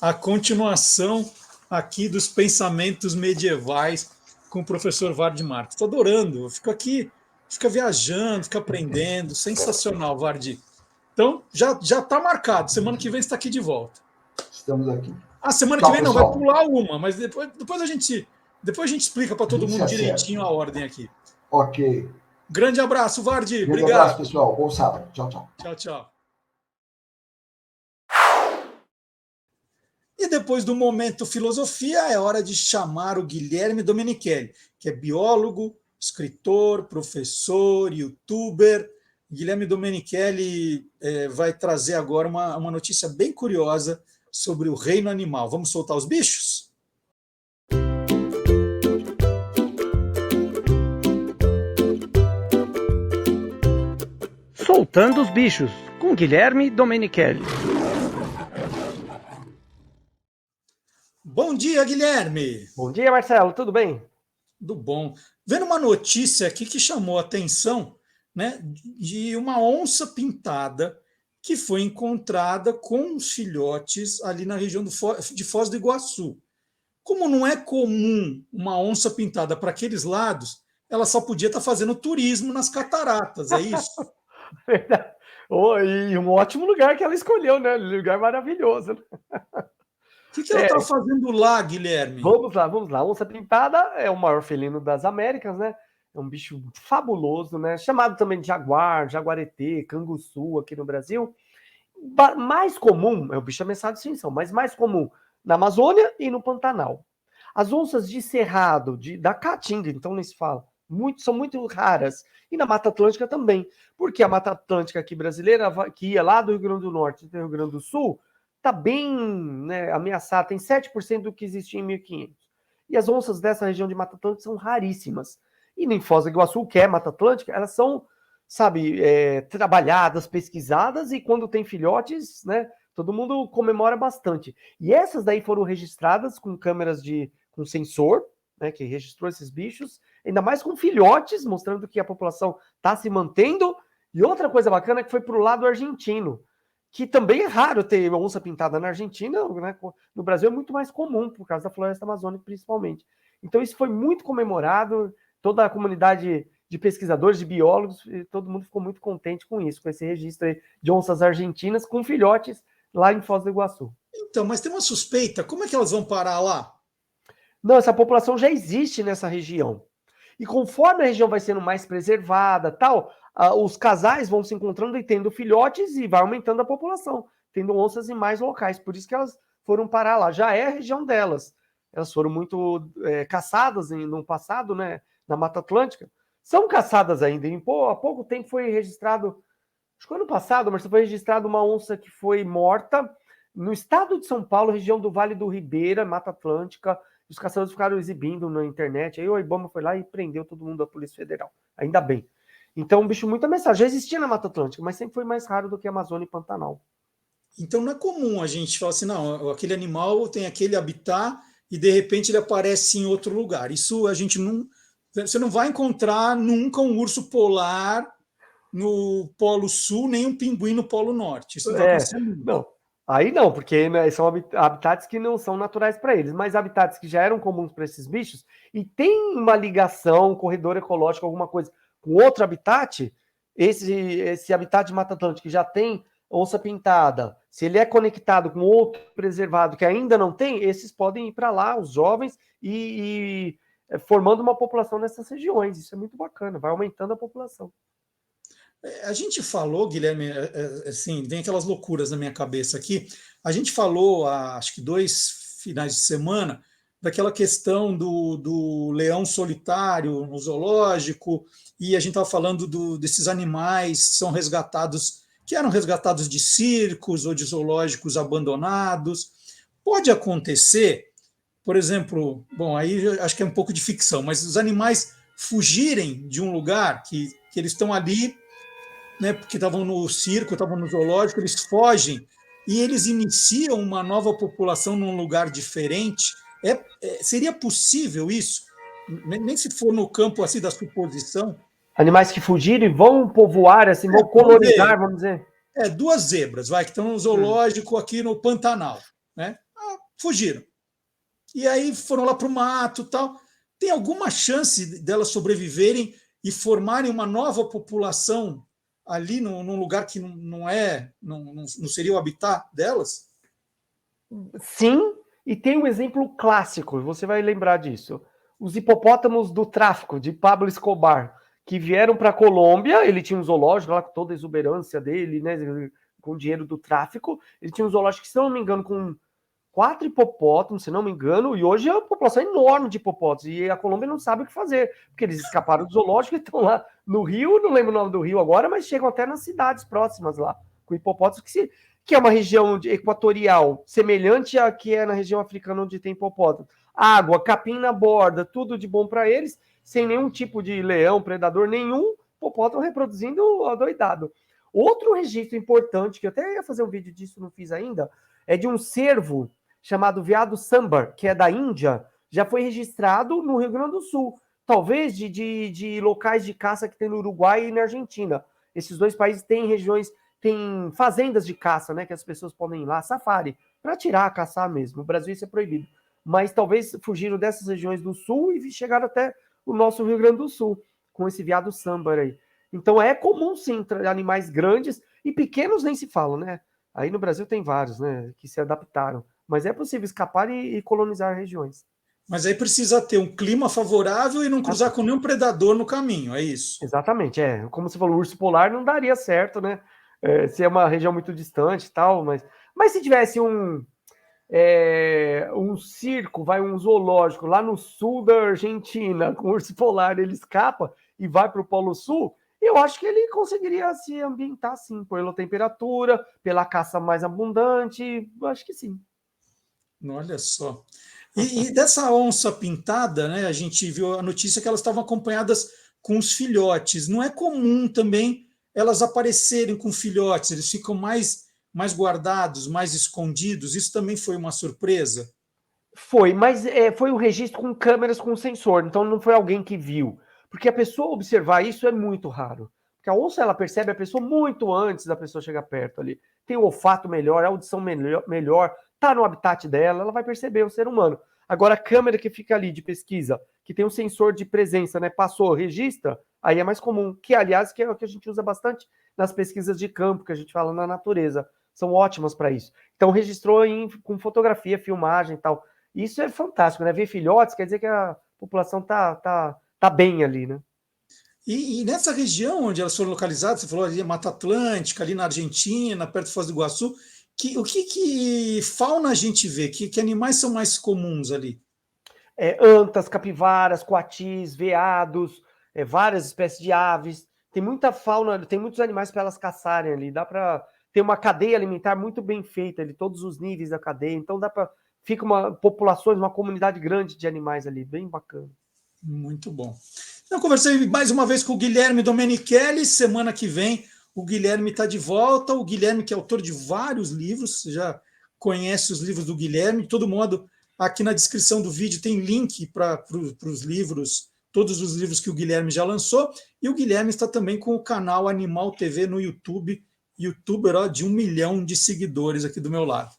a continuação aqui dos pensamentos medievais com o professor Vardy Marques. Estou adorando, eu fico aqui, fica viajando, fica aprendendo, sensacional, Vardy. Então, já está marcado, semana que vem você está aqui de volta. Estamos aqui. Semana que vem não, vai pular uma, mas depois a gente explica para todo mundo direitinho a ordem aqui. Ok. Grande abraço, Vardy. Grande Obrigado. abraço, pessoal. Bom sábado. Tchau, tchau. Tchau, tchau. E depois do momento filosofia, é hora de chamar o Guilherme Domenichelli, que é biólogo, escritor, professor, youtuber. Guilherme Domenichelli vai trazer agora uma notícia bem curiosa sobre o reino animal. Vamos soltar os bichos? Soltando os bichos, com Guilherme Domenichelli. Bom dia, Guilherme. Bom dia, Marcelo. Tudo bem? Tudo bom. Vendo uma notícia aqui que chamou a atenção, né, de uma onça pintada que foi encontrada com os filhotes ali na região de Foz do Iguaçu. Como não é comum uma onça pintada para aqueles lados, ela só podia estar fazendo turismo nas cataratas, é isso? Verdade. Oh, e um ótimo lugar que ela escolheu, né? Lugar maravilhoso. O que ela está fazendo lá, Guilherme? Vamos lá. A onça pintada é o maior felino das Américas, né? É um bicho fabuloso, né? Chamado também de jaguar, jaguaretê, canguçu aqui no Brasil. Mais comum, é o bicho ameaçado de extinção, mas mais comum na Amazônia e no Pantanal. As onças de cerrado, da caatinga, então nem se fala, são muito raras. E na Mata Atlântica também, porque a Mata Atlântica aqui brasileira, que ia lá do Rio Grande do Norte até o Rio Grande do Sul, está bem, né, ameaçada, tem 7% do que existia em 1500. E as onças dessa região de Mata Atlântica são raríssimas. E em Foz do Iguaçu, que é Mata Atlântica, elas são, sabe, trabalhadas, pesquisadas, e quando tem filhotes, né, todo mundo comemora bastante. E essas daí foram registradas com câmeras com sensor, né, que registrou esses bichos, ainda mais com filhotes, mostrando que a população está se mantendo. E outra coisa bacana é que foi para o lado argentino, que também é raro ter onça pintada na Argentina, né? No Brasil é muito mais comum, por causa da floresta amazônica principalmente. Então isso foi muito comemorado, toda a comunidade de pesquisadores, de biólogos, todo mundo ficou muito contente com isso, com esse registro aí de onças argentinas com filhotes lá em Foz do Iguaçu. Então, mas tem uma suspeita, como é que elas vão parar lá? Não, essa população já existe nessa região. E conforme a região vai sendo mais preservada, tal, os casais vão se encontrando e tendo filhotes e vai aumentando a população, tendo onças em mais locais. Por isso que elas foram parar lá. Já é a região delas. Elas foram muito caçadas no passado, né, na Mata Atlântica. São caçadas ainda. Há pouco tempo foi registrado, acho que ano passado, mas foi registrada uma onça que foi morta no estado de São Paulo, região do Vale do Ribeira, Mata Atlântica. Os caçadores ficaram exibindo na internet. Aí o Ibama foi lá e prendeu todo mundo da Polícia Federal. Ainda bem. Então, um bicho muito ameaçado. Já existia na Mata Atlântica, mas sempre foi mais raro do que Amazônia e Pantanal. Então não é comum a gente falar assim, não, aquele animal tem aquele habitat e de repente ele aparece em outro lugar. Isso a gente não... Você não vai encontrar nunca um urso polar no Polo Sul, nem um pinguim no Polo Norte. Isso não vai acontecer nunca. Não. Aí não, porque né, são habitats que não são naturais para eles, mas habitats que já eram comuns para esses bichos e tem uma ligação, um corredor ecológico, alguma coisa com outro habitat, esse habitat de Mata Atlântica que já tem onça pintada, se ele é conectado com outro preservado que ainda não tem, esses podem ir para lá, os jovens, e formando uma população nessas regiões. Isso é muito bacana, vai aumentando a população. A gente falou, Guilherme, assim, vem aquelas loucuras na minha cabeça aqui. A gente falou, acho que 2 finais de semana, daquela questão do leão solitário no zoológico, e a gente estava falando desses animais que são resgatados, que eram resgatados de circos ou de zoológicos abandonados. Pode acontecer, por exemplo, bom, aí acho que é um pouco de ficção, mas os animais fugirem de um lugar que eles estão ali, né, porque estavam no circo, estavam no zoológico, eles fogem e eles iniciam uma nova população num lugar diferente. Seria possível isso? Nem se for no campo assim da suposição. Animais que fugiram e vão povoar, assim, vão colonizar, vamos dizer. 2 zebras, que estão no zoológico aqui no Pantanal, né? Fugiram. E aí foram lá para o mato e tal. Tem alguma chance delas sobreviverem e formarem uma nova população ali num lugar que não seria o habitat delas? Sim, e tem um exemplo clássico, você vai lembrar disso. Os hipopótamos do tráfico, de Pablo Escobar, que vieram para a Colômbia, ele tinha um zoológico lá com toda a exuberância dele, né, com o dinheiro do tráfico, ele tinha um zoológico, se não me engano, com 4 hipopótamos, se não me engano, e hoje é uma população enorme de hipopótamos, e a Colômbia não sabe o que fazer, porque eles escaparam do zoológico e estão lá no Rio, não lembro o nome do rio agora, mas chegam até nas cidades próximas lá, com hipopótamos, que é uma região equatorial, semelhante à que é na região africana onde tem hipopótamo. Água, capim na borda, tudo de bom para eles, sem nenhum tipo de leão, predador nenhum, hipopótamo reproduzindo adoidado. Outro registro importante, que eu até ia fazer um vídeo disso, não fiz ainda, é de um cervo chamado veado sambar, que é da Índia, já foi registrado no Rio Grande do Sul, talvez de locais de caça que tem no Uruguai e na Argentina. Esses 2 países têm regiões, têm fazendas de caça, né, que as pessoas podem ir lá, safari, para tirar, caçar mesmo. No Brasil isso é proibido. Mas talvez fugiram dessas regiões do sul e chegaram até o nosso Rio Grande do Sul, com esse veado sambar aí. Então é comum, sim, animais grandes e pequenos nem se falam, né? Aí no Brasil tem vários, né, que se adaptaram. Mas é possível escapar e colonizar regiões. Mas aí precisa ter um clima favorável e não cruzar com nenhum predador no caminho, é isso? Exatamente, como você falou, o urso polar não daria certo, né? Se é uma região muito distante e tal, mas se tivesse um circo, um zoológico lá no sul da Argentina, com urso polar, ele escapa e vai para o Polo Sul, eu acho que ele conseguiria se ambientar, sim, pela temperatura, pela caça mais abundante, eu acho que sim. Olha só. E dessa onça pintada, né, a gente viu a notícia que elas estavam acompanhadas com os filhotes. Não é comum também elas aparecerem com filhotes, eles ficam mais guardados, mais escondidos. Isso também foi uma surpresa? Foi, mas foi um registro com câmeras com sensor, então não foi alguém que viu. Porque a pessoa observar isso é muito raro. Porque a onça, ela percebe a pessoa muito antes da pessoa chegar perto ali. Tem o olfato melhor, a audição melhor, tá no habitat dela, ela vai perceber o ser humano. Agora, a câmera que fica ali de pesquisa, que tem um sensor de presença, né? Passou, registra, aí é mais comum. Que, aliás, que é o que a gente usa bastante nas pesquisas de campo, que a gente fala na natureza. São ótimas para isso. Então, registrou com fotografia, filmagem e tal. Isso é fantástico, né? Ver filhotes quer dizer que a população tá bem ali, né? E nessa região onde elas foram localizadas, você falou ali, Mata Atlântica, ali na Argentina, perto de Foz do Iguaçu, o que fauna a gente vê? Que animais são mais comuns ali? Antas, capivaras, coatis, veados, várias espécies de aves. Tem muita fauna, tem muitos animais para elas caçarem ali. Dá para ter uma cadeia alimentar muito bem feita ali, todos os níveis da cadeia. Então fica populações, uma comunidade grande de animais ali, bem bacana. Muito bom. Eu conversei mais uma vez com o Guilherme Domenichelli. Semana que vem O Guilherme está de volta, o Guilherme que é autor de vários livros, você já conhece os livros do Guilherme. De todo modo, aqui na descrição do vídeo tem link para os livros, todos os livros que o Guilherme já lançou, e o Guilherme está também com o canal Animal TV no YouTube, youtuber de 1 milhão de seguidores aqui do meu lado.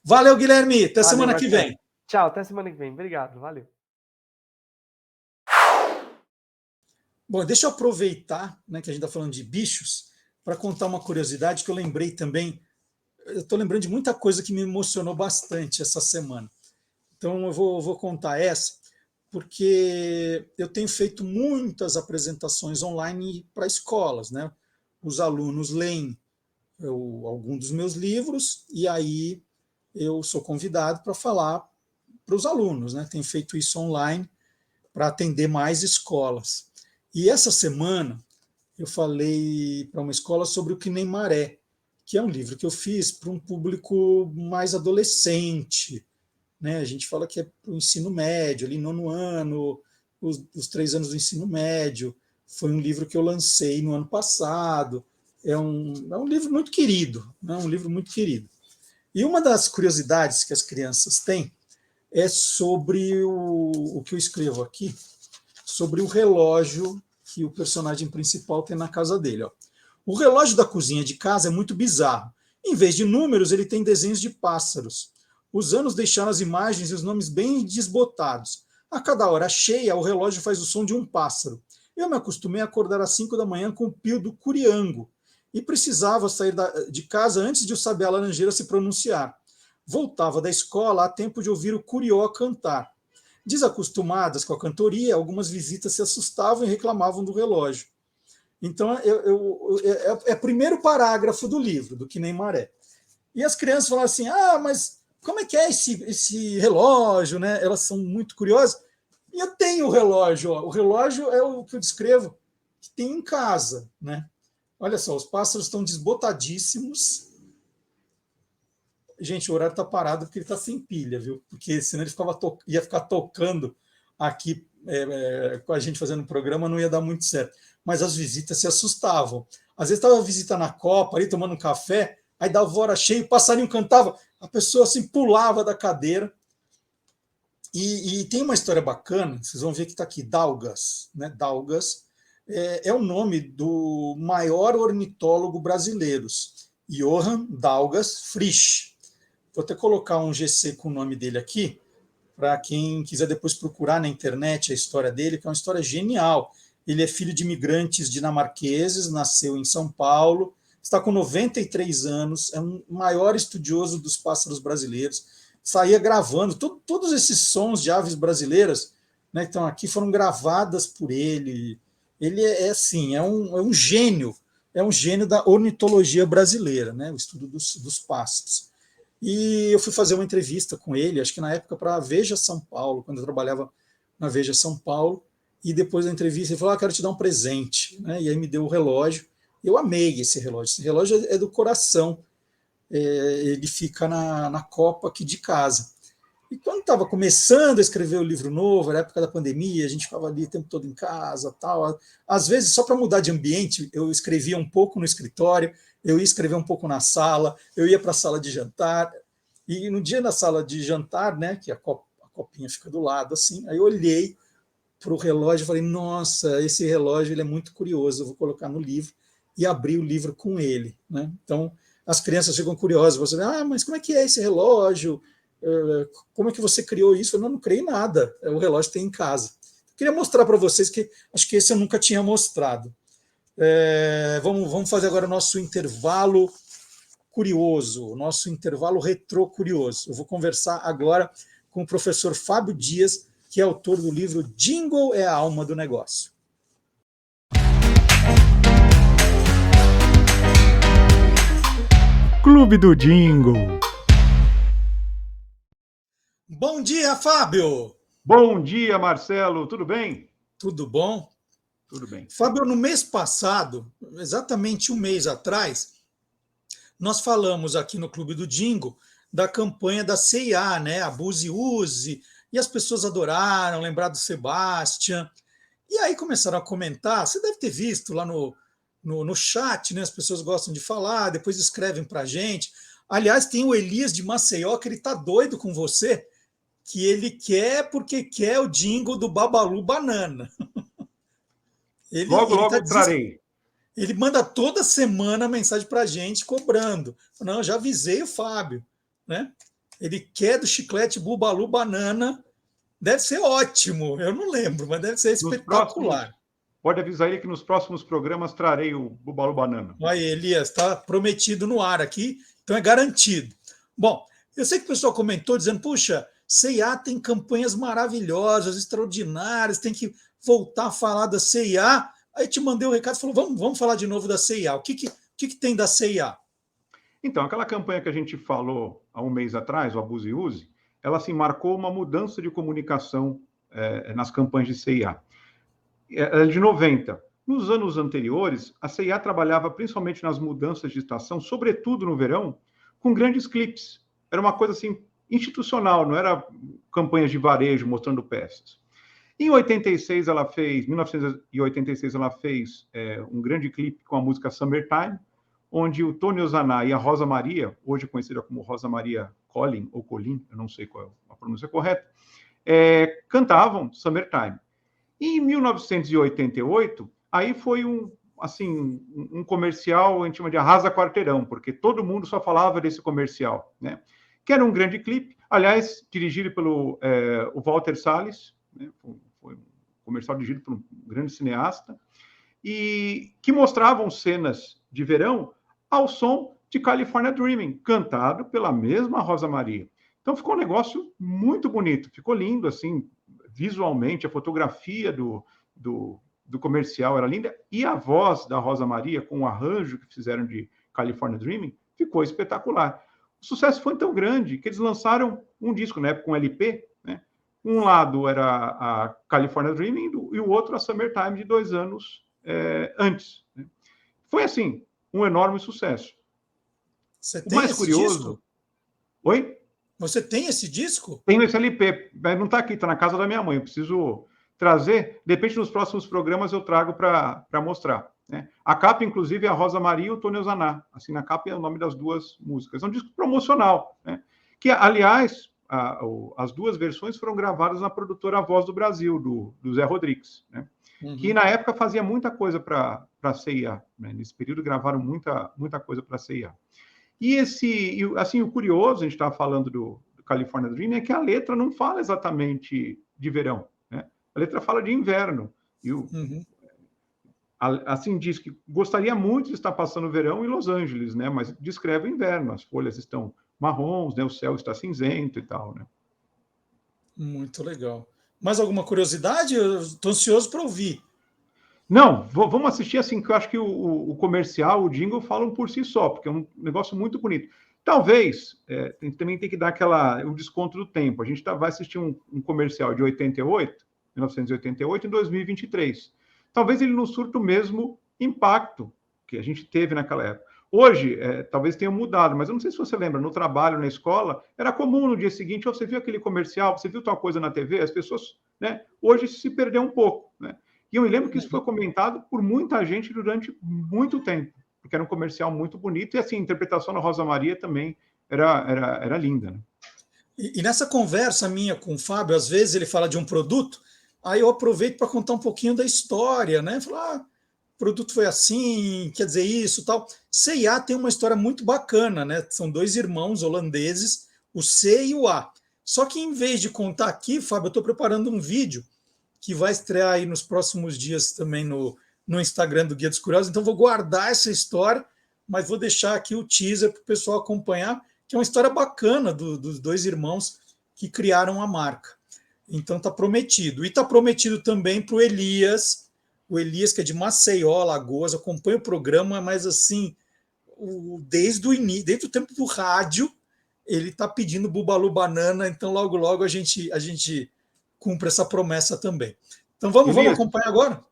Valeu, Guilherme, até semana que vem. Tchau, até semana que vem. Obrigado, valeu. Bom, deixa eu aproveitar, né, que a gente está falando de bichos, para contar uma curiosidade que eu lembrei também. Eu estou lembrando de muita coisa que me emocionou bastante essa semana. Então, eu vou contar essa, porque eu tenho feito muitas apresentações online para escolas, né? Os alunos leem algum dos meus livros e aí eu sou convidado para falar para os alunos, né? Tenho feito isso online para atender mais escolas. E essa semana eu falei para uma escola sobre o Que Nem Maré, que é um livro que eu fiz para um público mais adolescente, né? A gente fala que é para o ensino médio, ali 9º ano, os 3 anos do ensino médio. Foi um livro que eu lancei no ano passado. É um livro muito querido, né? Um livro muito querido. E uma das curiosidades que as crianças têm é sobre o que eu escrevo aqui, sobre o relógio que o personagem principal tem na casa dele. Ó. O relógio da cozinha de casa é muito bizarro. Em vez de números, ele tem desenhos de pássaros. Os anos deixaram as imagens e os nomes bem desbotados. A cada hora cheia, o relógio faz o som de um pássaro. Eu me acostumei a acordar às 5 da manhã com o pio do curiango e precisava sair de casa antes de o sabiá laranjeira se pronunciar. Voltava da escola a tempo de ouvir o curió cantar. Desacostumadas com a cantoria, algumas visitas se assustavam e reclamavam do relógio. Então, é o primeiro parágrafo do livro, do Que Nem Maré. E as crianças falaram assim, mas como é que é esse relógio? Né? Elas são muito curiosas. E eu tenho o relógio. Ó. O relógio é o que eu descrevo, que tem em casa. Né? Olha só, os pássaros estão desbotadíssimos. Gente, o horário está parado porque ele está sem pilha, viu? Porque senão ele ia ficar tocando aqui com a gente fazendo o programa, não ia dar muito certo. Mas as visitas se assustavam. Às vezes estava a visita na Copa, ali tomando um café, aí dava hora cheia, o passarinho cantava, a pessoa assim pulava da cadeira. E tem uma história bacana, vocês vão ver que está aqui, Daugas. Né? Daugas é o nome do maior ornitólogo brasileiro, Johann Daugas Frisch. Vou até colocar um GC com o nome dele aqui, para quem quiser depois procurar na internet a história dele, que é uma história genial. Ele é filho de imigrantes dinamarqueses, nasceu em São Paulo, está com 93 anos, é um maior estudioso dos pássaros brasileiros, saía gravando, todos esses sons de aves brasileiras, né, que estão aqui foram gravadas por ele. Ele é um gênio da ornitologia brasileira, né, o estudo dos pássaros. E eu fui fazer uma entrevista com ele, acho que na época para a Veja São Paulo, quando eu trabalhava na Veja São Paulo, e depois da entrevista ele falou, quero te dar um presente, né? E aí me deu o relógio. Eu amei esse relógio é do coração, ele fica na copa aqui de casa. E quando estava começando a escrever o livro novo, era a época da pandemia, a gente ficava ali o tempo todo em casa, tal. Às vezes, só para mudar de ambiente, eu escrevia um pouco no escritório, eu ia escrever um pouco na sala, eu ia para a sala de jantar, e no dia na sala de jantar, né, que a copinha fica do lado, assim, aí eu olhei para o relógio e falei, nossa, esse relógio ele é muito curioso, eu vou colocar no livro, e abri o livro com ele. Né? Então, as crianças ficam curiosas, você mas como é que é esse relógio? Como é que você criou isso? Eu não criei nada, o relógio tem em casa. Queria mostrar para vocês que acho que esse eu nunca tinha mostrado. Vamos fazer agora o nosso intervalo curioso, o nosso intervalo retrô curioso. Eu vou conversar agora com o professor Fábio Dias, que é autor do livro Jingle é a Alma do Negócio. Clube do Jingle. Bom dia, Fábio! Bom dia, Marcelo, tudo bem? Tudo bom? Tudo bem. Fábio, no mês passado, exatamente um mês atrás, nós falamos aqui no Clube do Jingle da campanha da C&A, né? Abuse e Use, e as pessoas adoraram, lembrar do Sebastian. E aí começaram a comentar, você deve ter visto lá no no chat, né? As pessoas gostam de falar, depois escrevem para a gente. Aliás, tem o Elias de Maceió, que ele está doido com você, que ele quer porque quer o jingle do Babalu Banana. Logo trarei. Ele manda toda semana mensagem para a gente cobrando. Não, já avisei o Fábio, né? Ele quer do chiclete Bubalu Banana. Deve ser ótimo. Eu não lembro, mas deve ser espetacular. Pode avisar ele que nos próximos programas trarei o Bubalu Banana. Aí, Elias, está prometido no ar aqui, então é garantido. Bom, eu sei que o pessoal comentou dizendo, puxa, C&A tem campanhas maravilhosas, extraordinárias, tem que voltar a falar da C&A. Aí te mandei o recado e falou, vamos falar de novo da C&A. O que tem da C&A? Então, aquela campanha que a gente falou há um mês atrás, o Abuse e Use, ela assim, marcou uma mudança de comunicação nas campanhas de C&A. Ela é de 90. Nos anos anteriores, a C&A trabalhava principalmente nas mudanças de estação, sobretudo no verão, com grandes clipes. Era uma coisa assim institucional, não era campanhas de varejo mostrando peças. Em 1986, ela fez um grande clipe com a música Summertime, onde o Tony Ozaná e a Rosa Maria, hoje conhecida como Rosa Maria Collin, ou Colin, eu não sei qual é a pronúncia correta, cantavam Summertime. E em 1988, aí foi um comercial, a gente chama de arrasa quarteirão, porque todo mundo só falava desse comercial, né? Que era um grande clipe, aliás, dirigido pelo o Walter Salles, né? Foi um comercial dirigido por um grande cineasta, e que mostravam cenas de verão ao som de California Dreaming, cantado pela mesma Rosa Maria. Então ficou um negócio muito bonito, ficou lindo, assim, visualmente, a fotografia do comercial era linda, e a voz da Rosa Maria, com o arranjo que fizeram de California Dreaming, ficou espetacular. O sucesso foi tão grande que eles lançaram um disco, na época, um LP, né? Um lado era a California Dreaming e o outro a Summertime, de 2 anos antes, né? Foi, assim, um enorme sucesso. Você O tem mais esse curioso... disco? Oi? Você tem esse disco? Tenho esse LP, mas não está aqui, está na casa da minha mãe. Eu preciso trazer. De repente, nos próximos programas eu trago para mostrar, né? A capa, inclusive, é a Rosa Maria e o Tony Ozaná. Assim, na capa é o nome das 2 músicas. É um disco promocional, né? Que, aliás, as 2 versões foram gravadas na produtora Voz do Brasil, do Zé Rodrigues, né? Que na época fazia muita coisa para a C&A, né? Nesse período gravaram muita coisa para a C&A. E assim, o curioso, a gente estava falando do California Dream, é que a letra não fala exatamente de verão, né? A letra fala de inverno. E assim, diz que gostaria muito de estar passando o verão em Los Angeles, né? Mas descreve o inverno, as folhas estão marrons, né? O céu está cinzento e tal, né? Muito legal. Mais alguma curiosidade? Eu estou ansioso para ouvir. Não, vamos assistir, assim, que eu acho que o comercial, o jingle, falam por si só, porque é um negócio muito bonito. Talvez, também tem que dar o desconto do tempo. A gente vai assistir um comercial de 1988, em 2023. Talvez ele não surta o mesmo impacto que a gente teve naquela época. Hoje, talvez tenha mudado, mas eu não sei se você lembra, no trabalho, na escola, era comum no dia seguinte, você viu aquele comercial, você viu tal coisa na TV, as pessoas, né? Hoje se perdeu um pouco, né? E eu me lembro que isso foi comentado por muita gente durante muito tempo, porque era um comercial muito bonito, e assim, a interpretação da Rosa Maria também era linda, né? E nessa conversa minha com o Fábio, às vezes ele fala de um produto, aí eu aproveito para contar um pouquinho da história, né? Falar, o produto foi assim, quer dizer isso, tal. C&A tem uma história muito bacana, né? São 2 irmãos holandeses, o C e o A. Só que em vez de contar aqui, Fábio, eu estou preparando um vídeo que vai estrear aí nos próximos dias também no Instagram do Guia dos Curiosos, então vou guardar essa história, mas vou deixar aqui o teaser para o pessoal acompanhar, que é uma história bacana dos 2 irmãos que criaram a marca. Então está prometido. E está prometido também para o Elias, que é de Maceió, Alagoas, acompanha o programa, mas assim, desde o início, desde o tempo do rádio, ele está pedindo Bubalu Banana, então logo a gente cumpre essa promessa também. Então vamos acompanhar agora?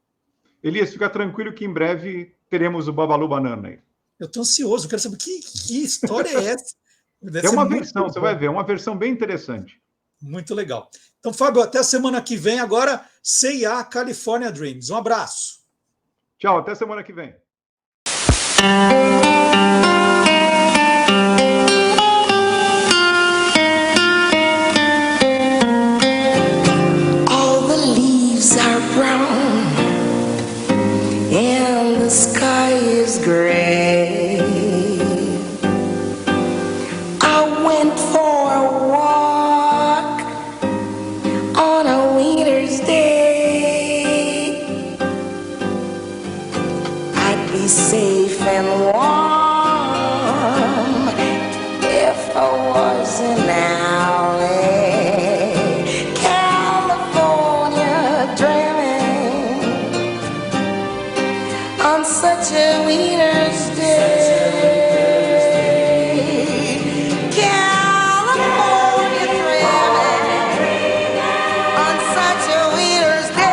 Elias, fica tranquilo que em breve teremos o Bubalu Banana aí. Eu estou ansioso, quero saber que história é essa. É uma versão, você vai ver, é uma versão bem interessante. Muito legal. Então, Fábio, até a semana que vem. Agora, C&A California Dreams. Um abraço. Tchau, até semana que vem. All the leaves are brown and the sky is gray. I went for a walk on a winter's day. I'd be safe and warm if I was in LA. California dreaming on such a winter's day. California dreaming on such a winter's day.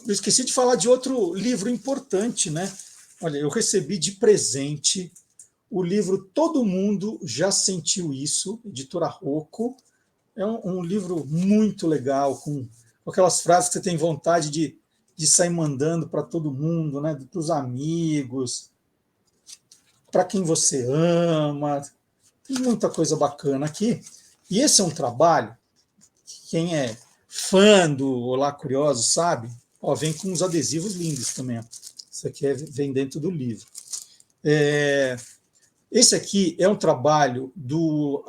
Eu esqueci de falar de outro livro importante, né? Olha, eu recebi de presente o livro Todo Mundo Já Sentiu Isso, editora Rocco. É um livro muito legal, com aquelas frases que você tem vontade de sair mandando para todo mundo, né? Para os amigos, para quem você ama. Tem muita coisa bacana aqui. E esse é um trabalho, quem é fã do Olá Curioso sabe, ó, vem com uns adesivos lindos também. Ó. Isso aqui vem dentro do livro. Esse aqui é um trabalho do...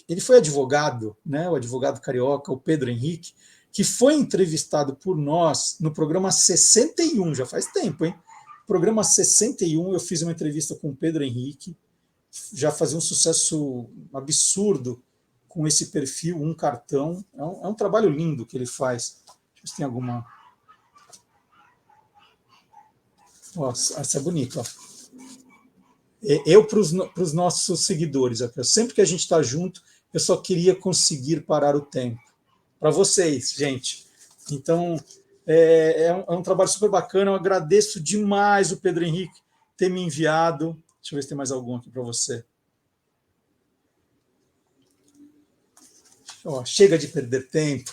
Ele foi advogado, né, o advogado carioca, o Pedro Henrique, que foi entrevistado por nós no programa 61, já faz tempo, hein? Programa 61, eu fiz uma entrevista com o Pedro Henrique, já fazia um sucesso absurdo com esse perfil, um cartão. É um trabalho lindo que ele faz. Deixa eu ver se tem alguma... Nossa, essa é bonita. Ó. Eu, para os nossos seguidores, aqui, sempre que a gente está junto, eu só queria conseguir parar o tempo. Para vocês, gente. Então, é um trabalho super bacana. Eu agradeço demais o Pedro Henrique ter me enviado. Deixa eu ver se tem mais algum aqui para você. Ó, chega de perder tempo.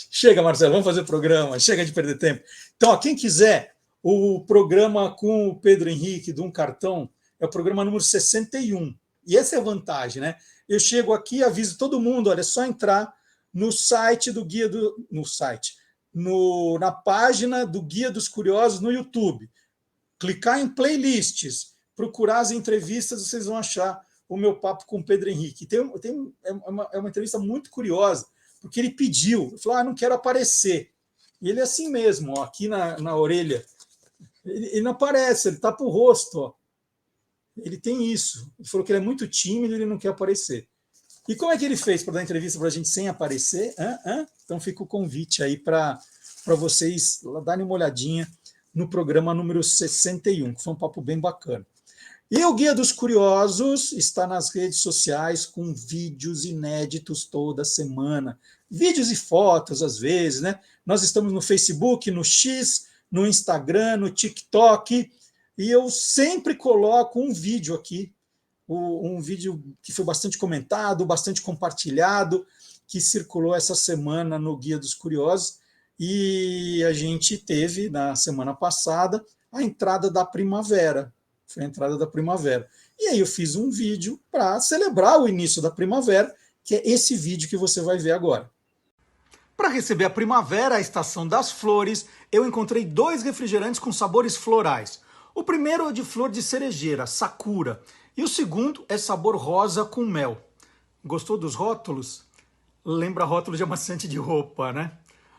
Chega, Marcelo, vamos fazer o programa. Chega de perder tempo. Então, ó, quem quiser, o programa com o Pedro Henrique de um cartão é o programa número 61. E essa é a vantagem, né? Eu chego aqui, aviso todo mundo, olha, é só entrar no site do Guia do... na página do Guia dos Curiosos no YouTube. Clicar em playlists, procurar as entrevistas, vocês vão achar o meu papo com o Pedro Henrique. É uma entrevista muito curiosa, porque ele pediu, ele falou, não quero aparecer. E ele é assim mesmo, ó, aqui na orelha. Ele não aparece, ele tapa o rosto. Ó. Ele tem isso. Ele falou que ele é muito tímido e ele não quer aparecer. E como é que ele fez para dar entrevista para a gente sem aparecer? Então fica o convite aí para vocês darem uma olhadinha no programa número 61, que foi um papo bem bacana. E o Guia dos Curiosos está nas redes sociais com vídeos inéditos toda semana. Vídeos e fotos, às vezes, né? Nós estamos no Facebook, no X, no Instagram, no TikTok, e eu sempre coloco um vídeo aqui, um vídeo que foi bastante comentado, bastante compartilhado, que circulou essa semana no Guia dos Curiosos, e a gente teve, na semana passada, a entrada da primavera. Foi a entrada da primavera. E aí eu fiz um vídeo para celebrar o início da primavera, que é esse vídeo que você vai ver agora. Para receber a primavera, a estação das flores, eu encontrei 2 refrigerantes com sabores florais. O primeiro é de flor de cerejeira, Sakura, e o segundo é sabor rosa com mel. Gostou dos rótulos? Lembra rótulo de amaciante de roupa, né?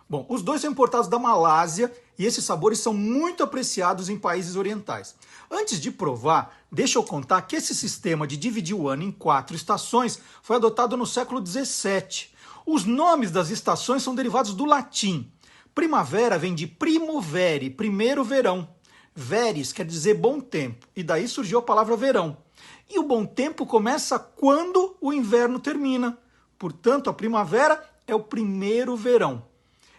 Bom, os 2 são importados da Malásia e esses sabores são muito apreciados em países orientais. Antes de provar, deixa eu contar que esse sistema de dividir o ano em 4 estações foi adotado no século XVII. Os nomes das estações são derivados do latim. Primavera vem de primovere, primeiro verão. Veres quer dizer bom tempo, e daí surgiu a palavra verão. E o bom tempo começa quando o inverno termina. Portanto, a primavera é o primeiro verão.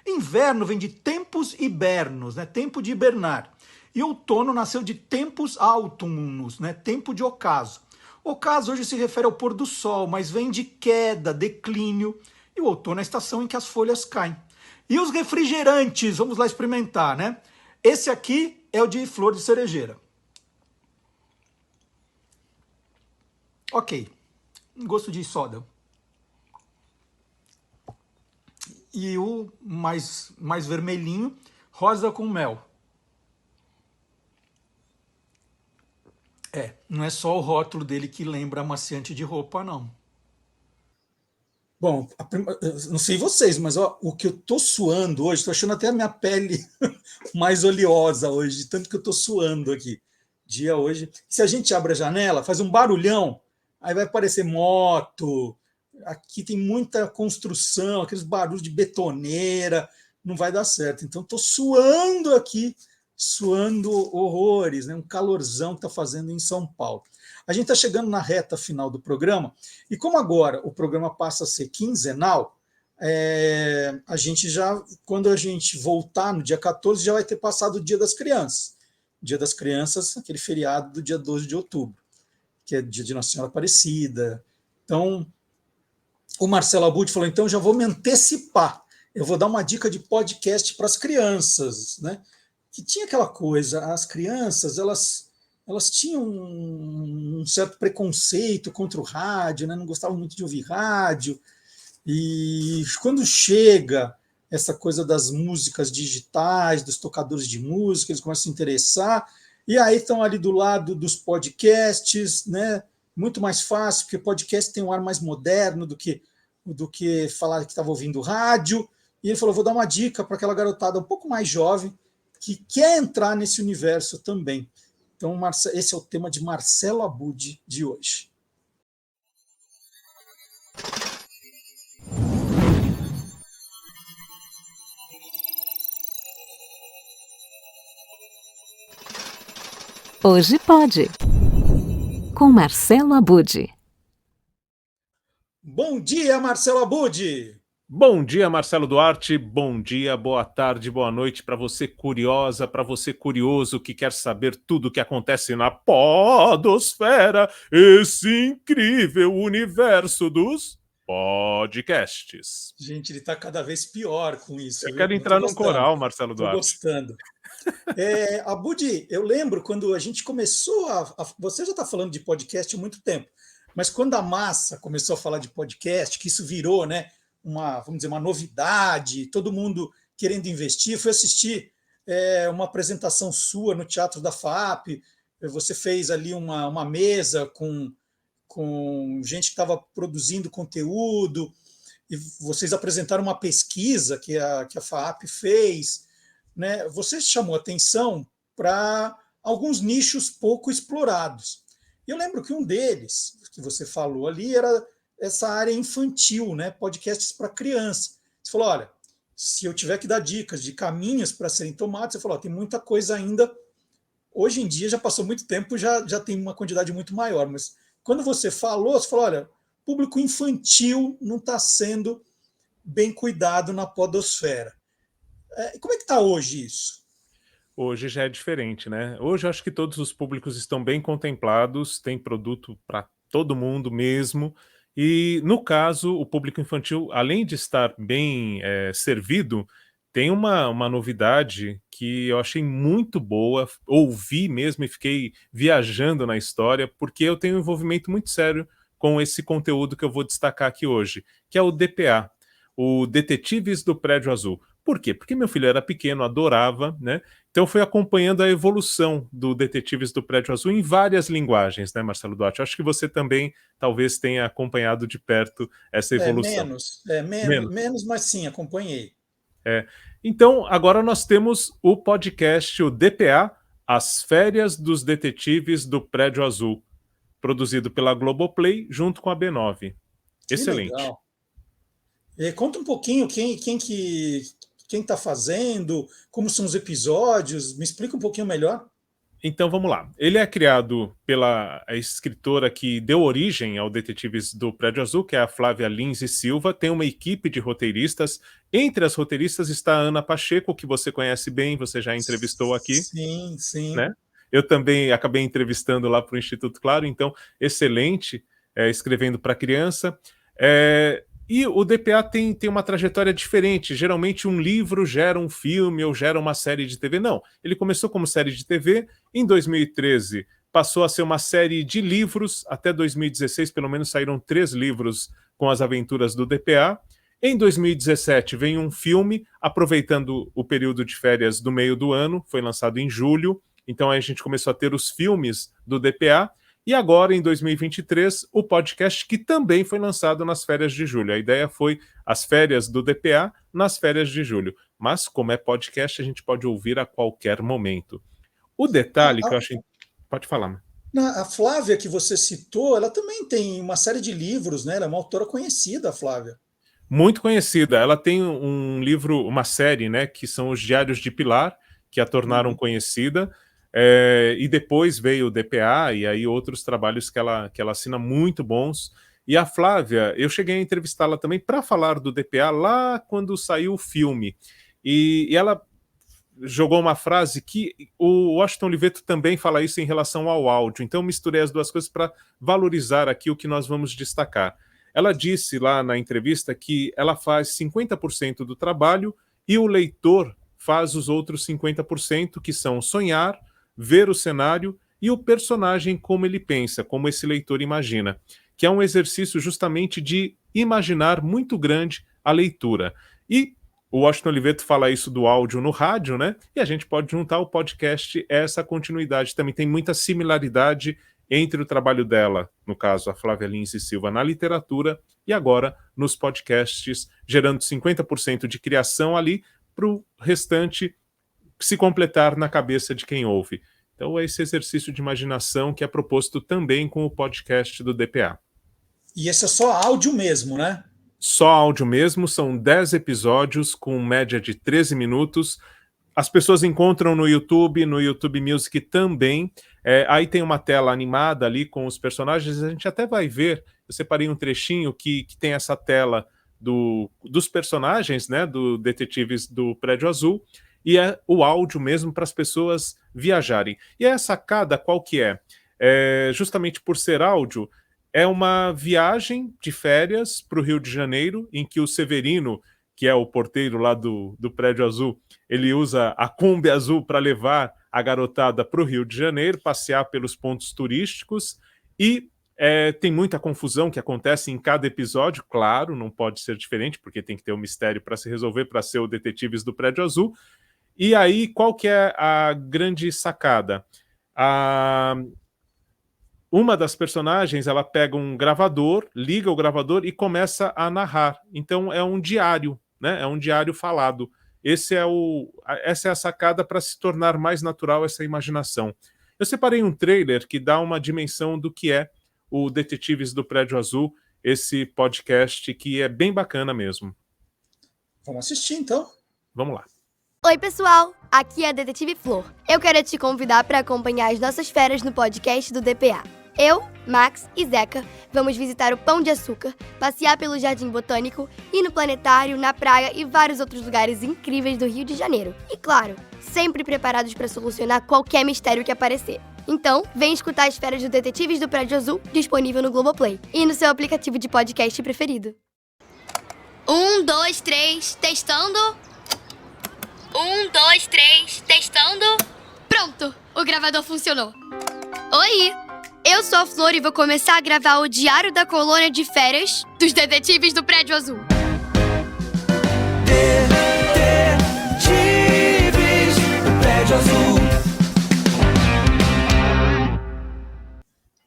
Inverno vem de tempus hibernos, né? Tempo de hibernar. E outono nasceu de tempus autumnus, né? Tempo de ocaso. Ocaso hoje se refere ao pôr do sol, mas vem de queda, declínio, e o outono é a estação em que as folhas caem. E os refrigerantes, vamos lá experimentar, né? Esse aqui é o de flor de cerejeira. Ok, gosto de soda. E o mais vermelhinho, rosa com mel. Não é só o rótulo dele que lembra amaciante de roupa, não. Bom, não sei vocês, mas ó, o que eu tô suando hoje, tô achando até a minha pele mais oleosa hoje, de tanto que eu tô suando aqui. Dia hoje. Se a gente abre a janela, faz um barulhão, aí vai aparecer moto. Aqui tem muita construção, aqueles barulhos de betoneira, não vai dar certo. Então, estou suando aqui, suando horrores, né? Um calorzão que está fazendo em São Paulo. A gente está chegando na reta final do programa, e como agora o programa passa a ser quinzenal, a gente já, quando a gente voltar no dia 14, já vai ter passado o Dia das Crianças. Dia das Crianças, aquele feriado do dia 12 de outubro, que é dia de Nossa Senhora Aparecida. Então, o Marcelo Abud falou, então já vou me antecipar, eu vou dar uma dica de podcast para as crianças, né? Que tinha aquela coisa, as crianças, elas tinham um certo preconceito contra o rádio, né? Não gostavam muito de ouvir rádio, e quando chega essa coisa das músicas digitais, dos tocadores de música, eles começam a se interessar, e aí estão ali do lado dos podcasts, né? Muito mais fácil, porque o podcast tem um ar mais moderno do que falar que estava ouvindo rádio. E ele falou, vou dar uma dica para aquela garotada um pouco mais jovem que quer entrar nesse universo também. Então, esse é o tema de Marcelo Abud de hoje. Hoje pode. Com Marcelo Abud. Bom dia, Marcelo Abud! Bom dia, Marcelo Duarte. Bom dia, boa tarde, boa noite para você curiosa, para você curioso que quer saber tudo o que acontece na podosfera, esse incrível universo dos podcasts. Gente, ele está cada vez pior com isso. Eu quero entrar num coral, Marcelo Duarte. Estou gostando. Abud, eu lembro quando a gente começou você já está falando de podcast há muito tempo, mas quando a massa começou a falar de podcast, que isso virou, né, vamos dizer, uma novidade, todo mundo querendo investir, eu fui assistir uma apresentação sua no Teatro da FAP, você fez ali uma mesa com gente que estava produzindo conteúdo, e vocês apresentaram uma pesquisa que a FAP fez, né? Você chamou atenção para alguns nichos pouco explorados. Eu lembro que um deles, que você falou ali, era essa área infantil, né? Podcasts para criança. Você falou, olha, se eu tiver que dar dicas de caminhos para serem tomados, você falou, tem muita coisa ainda. Hoje em dia, já passou muito tempo, já tem uma quantidade muito maior, mas quando você falou, olha, público infantil não está sendo bem cuidado na podosfera. Como é que está hoje isso? Hoje já é diferente, né? Hoje eu acho que todos os públicos estão bem contemplados, tem produto para todo mundo mesmo, e no caso, o público infantil, além de estar bem servido, tem uma novidade que eu achei muito boa, ouvi mesmo e fiquei viajando na história, porque eu tenho um envolvimento muito sério com esse conteúdo que eu vou destacar aqui hoje, que é o DPA, o Detetives do Prédio Azul. Por quê? Porque meu filho era pequeno, adorava, né? Então fui acompanhando a evolução do Detetives do Prédio Azul em várias linguagens, né, Marcelo Duarte? Acho que você também talvez tenha acompanhado de perto essa evolução. Menos, mas sim, acompanhei. Então, agora nós temos o podcast, o DPA, As Férias dos Detetives do Prédio Azul, produzido pela Globoplay junto com a B9. Excelente. Legal. Conta um pouquinho quem está fazendo, como são os episódios, me explica um pouquinho melhor. Então vamos lá. Ele é criado pela escritora que deu origem ao Detetives do Prédio Azul, que é a Flávia Lins e Silva. Tem uma equipe de roteiristas. Entre as roteiristas está a Ana Pacheco, que você conhece bem, você já entrevistou aqui. Sim. Né? eu também acabei entrevistando lá para o Instituto Claro, então, excelente, escrevendo para criança. E o DPA tem uma trajetória diferente. Geralmente um livro gera um filme ou gera uma série de TV. Não, ele começou como série de TV, em 2013 passou a ser uma série de livros, até 2016 pelo menos saíram 3 livros com as aventuras do DPA. Em 2017 vem um filme, aproveitando o período de férias do meio do ano, foi lançado em julho, então aí a gente começou a ter os filmes do DPA, e agora, em 2023, o podcast que também foi lançado nas férias de julho. A ideia foi as férias do DPA nas férias de julho. Mas, como é podcast, a gente pode ouvir a qualquer momento. O detalhe que eu achei... Pode falar. A Flávia, que você citou, ela também tem uma série de livros, né? Ela é uma autora conhecida, a Flávia. Muito conhecida. Ela tem um livro, uma série, né? Que são os Diários de Pilar, que a tornaram conhecida. E depois veio o DPA e aí outros trabalhos que ela assina muito bons. E a Flávia, eu cheguei a entrevistá-la também para falar do DPA lá quando saiu o filme. E ela jogou uma frase que o Washington Oliveto também fala isso em relação ao áudio. Então misturei as duas coisas para valorizar aqui o que nós vamos destacar. Ela disse lá na entrevista que ela faz 50% do trabalho e o leitor faz os outros 50%, que são sonhar, ver o cenário e o personagem como ele pensa, como esse leitor imagina, que é um exercício justamente de imaginar muito grande a leitura. E o Washington Oliveto fala isso do áudio no rádio, né? E a gente pode juntar o podcast a essa continuidade. Também tem muita similaridade entre o trabalho dela, no caso a Flávia Lins e Silva, na literatura, e agora nos podcasts, gerando 50% de criação ali para o restante se completar na cabeça de quem ouve. Então é esse exercício de imaginação que é proposto também com o podcast do DPA. E esse é só áudio mesmo, né? Só áudio mesmo, são 10 episódios com média de 13 minutos. As pessoas encontram no YouTube Music também. Aí tem uma tela animada ali com os personagens, a gente até vai ver, eu separei um trechinho que tem essa tela dos personagens, né, do Detetives do Prédio Azul, e é o áudio mesmo para as pessoas viajarem. E a sacada qual que é? Justamente por ser áudio, é uma viagem de férias para o Rio de Janeiro, em que o Severino, que é o porteiro lá do Prédio Azul, ele usa a Kombi azul para levar a garotada para o Rio de Janeiro, passear pelos pontos turísticos, e tem muita confusão que acontece em cada episódio, claro, não pode ser diferente, porque tem que ter um mistério para se resolver, para ser o Detetives do Prédio Azul. E aí, qual que é a grande sacada? Uma das personagens, ela pega um gravador, liga o gravador e começa a narrar. Então é um diário, né? É um diário falado. Essa é a sacada para se tornar mais natural essa imaginação. Eu separei um trailer que dá uma dimensão do que é o Detetives do Prédio Azul, esse podcast que é bem bacana mesmo. Vamos assistir, então. Vamos lá. Oi, pessoal! Aqui é a Detetive Flor. Eu quero te convidar para acompanhar as nossas férias no podcast do DPA. Eu, Max e Zeca vamos visitar o Pão de Açúcar, passear pelo Jardim Botânico, ir no planetário, na praia e vários outros lugares incríveis do Rio de Janeiro. E claro, sempre preparados para solucionar qualquer mistério que aparecer. Então, vem escutar as férias do Detetives do Prédio Azul, disponível no Globoplay e no seu aplicativo de podcast preferido. 1, 2, 3, testando. 1, 2, 3, testando. Pronto, o gravador funcionou. Oi, eu sou a Flor e vou começar a gravar o Diário da Colônia de Férias dos Detetives do Prédio Azul. Detetives do Prédio Azul.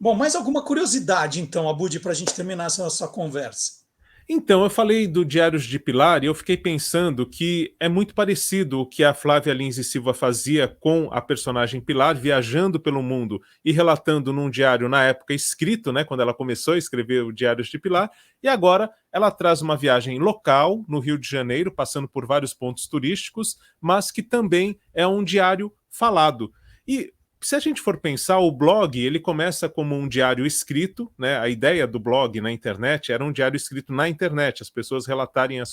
Bom, mais alguma curiosidade, então, Abud, para a gente terminar essa nossa conversa? Então, eu falei do Diários de Pilar e eu fiquei pensando que é muito parecido o que a Flávia Lins e Silva fazia com a personagem Pilar, viajando pelo mundo e relatando num diário na época escrito, né, quando ela começou a escrever o Diários de Pilar, e agora ela traz uma viagem local no Rio de Janeiro, passando por vários pontos turísticos, mas que também é um diário falado. E se a gente for pensar, o blog, ele começa como um diário escrito, né? A ideia do blog na internet era um diário escrito na internet, as pessoas relatarem as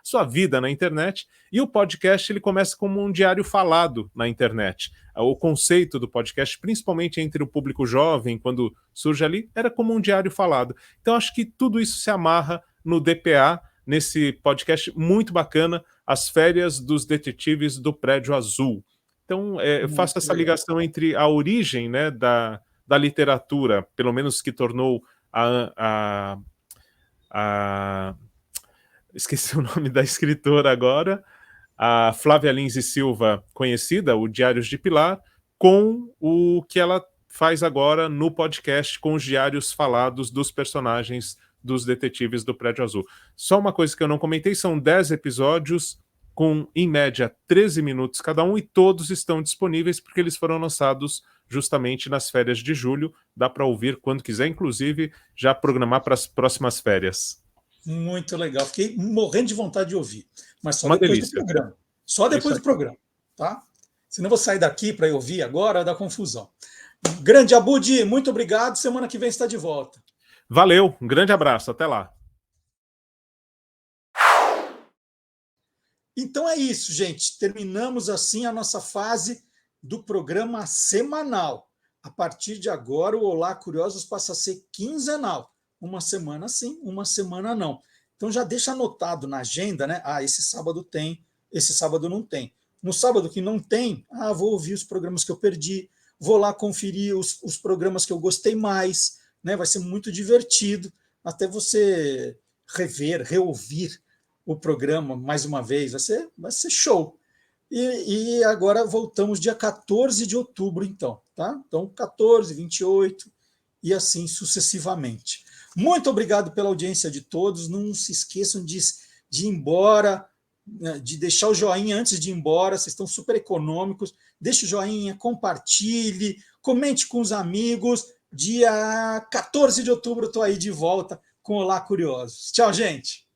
sua vida na internet, e o podcast ele começa como um diário falado na internet. O conceito do podcast, principalmente entre o público jovem, quando surge ali, era como um diário falado. Então acho que tudo isso se amarra no DPA, nesse podcast muito bacana, As Férias dos Detetives do Prédio Azul. Então, eu faço essa ligação entre a origem, né, da literatura, pelo menos que tornou esqueci o nome da escritora agora, a Flávia Lins e Silva, conhecida, o Diários de Pilar, com o que ela faz agora no podcast, com os diários falados dos personagens dos detetives do Prédio Azul. Só uma coisa que eu não comentei, são 10 episódios, com, em média, 13 minutos cada um, e todos estão disponíveis porque eles foram lançados justamente nas férias de julho. Dá para ouvir quando quiser, inclusive já programar para as próximas férias. Muito legal. Fiquei morrendo de vontade de ouvir. Mas só Uma depois delícia. do programa. Só depois do programa, tá? Senão eu vou sair daqui para eu ouvir agora, dá confusão. Grande Abud, muito obrigado. Semana que vem está de volta. Valeu, um grande abraço, até lá. Então é isso, gente. Terminamos assim a nossa fase do programa semanal. A partir de agora, o Olá Curiosos passa a ser quinzenal. Uma semana sim, uma semana não. Então já deixa anotado na agenda, né? Ah, esse sábado tem, esse sábado não tem. No sábado que não tem, vou ouvir os programas que eu perdi, vou lá conferir os programas que eu gostei mais, né? Vai ser muito divertido, até você reouvir o programa mais uma vez, vai ser show. E agora voltamos dia 14 de outubro, então, tá? Então, 14, 28 e assim sucessivamente. Muito obrigado pela audiência de todos. Não se esqueçam de ir embora, de deixar o joinha antes de ir embora. Vocês estão super econômicos. Deixe o joinha, compartilhe, comente com os amigos. Dia 14 de outubro eu estou aí de volta com Olá Curiosos. Tchau, gente!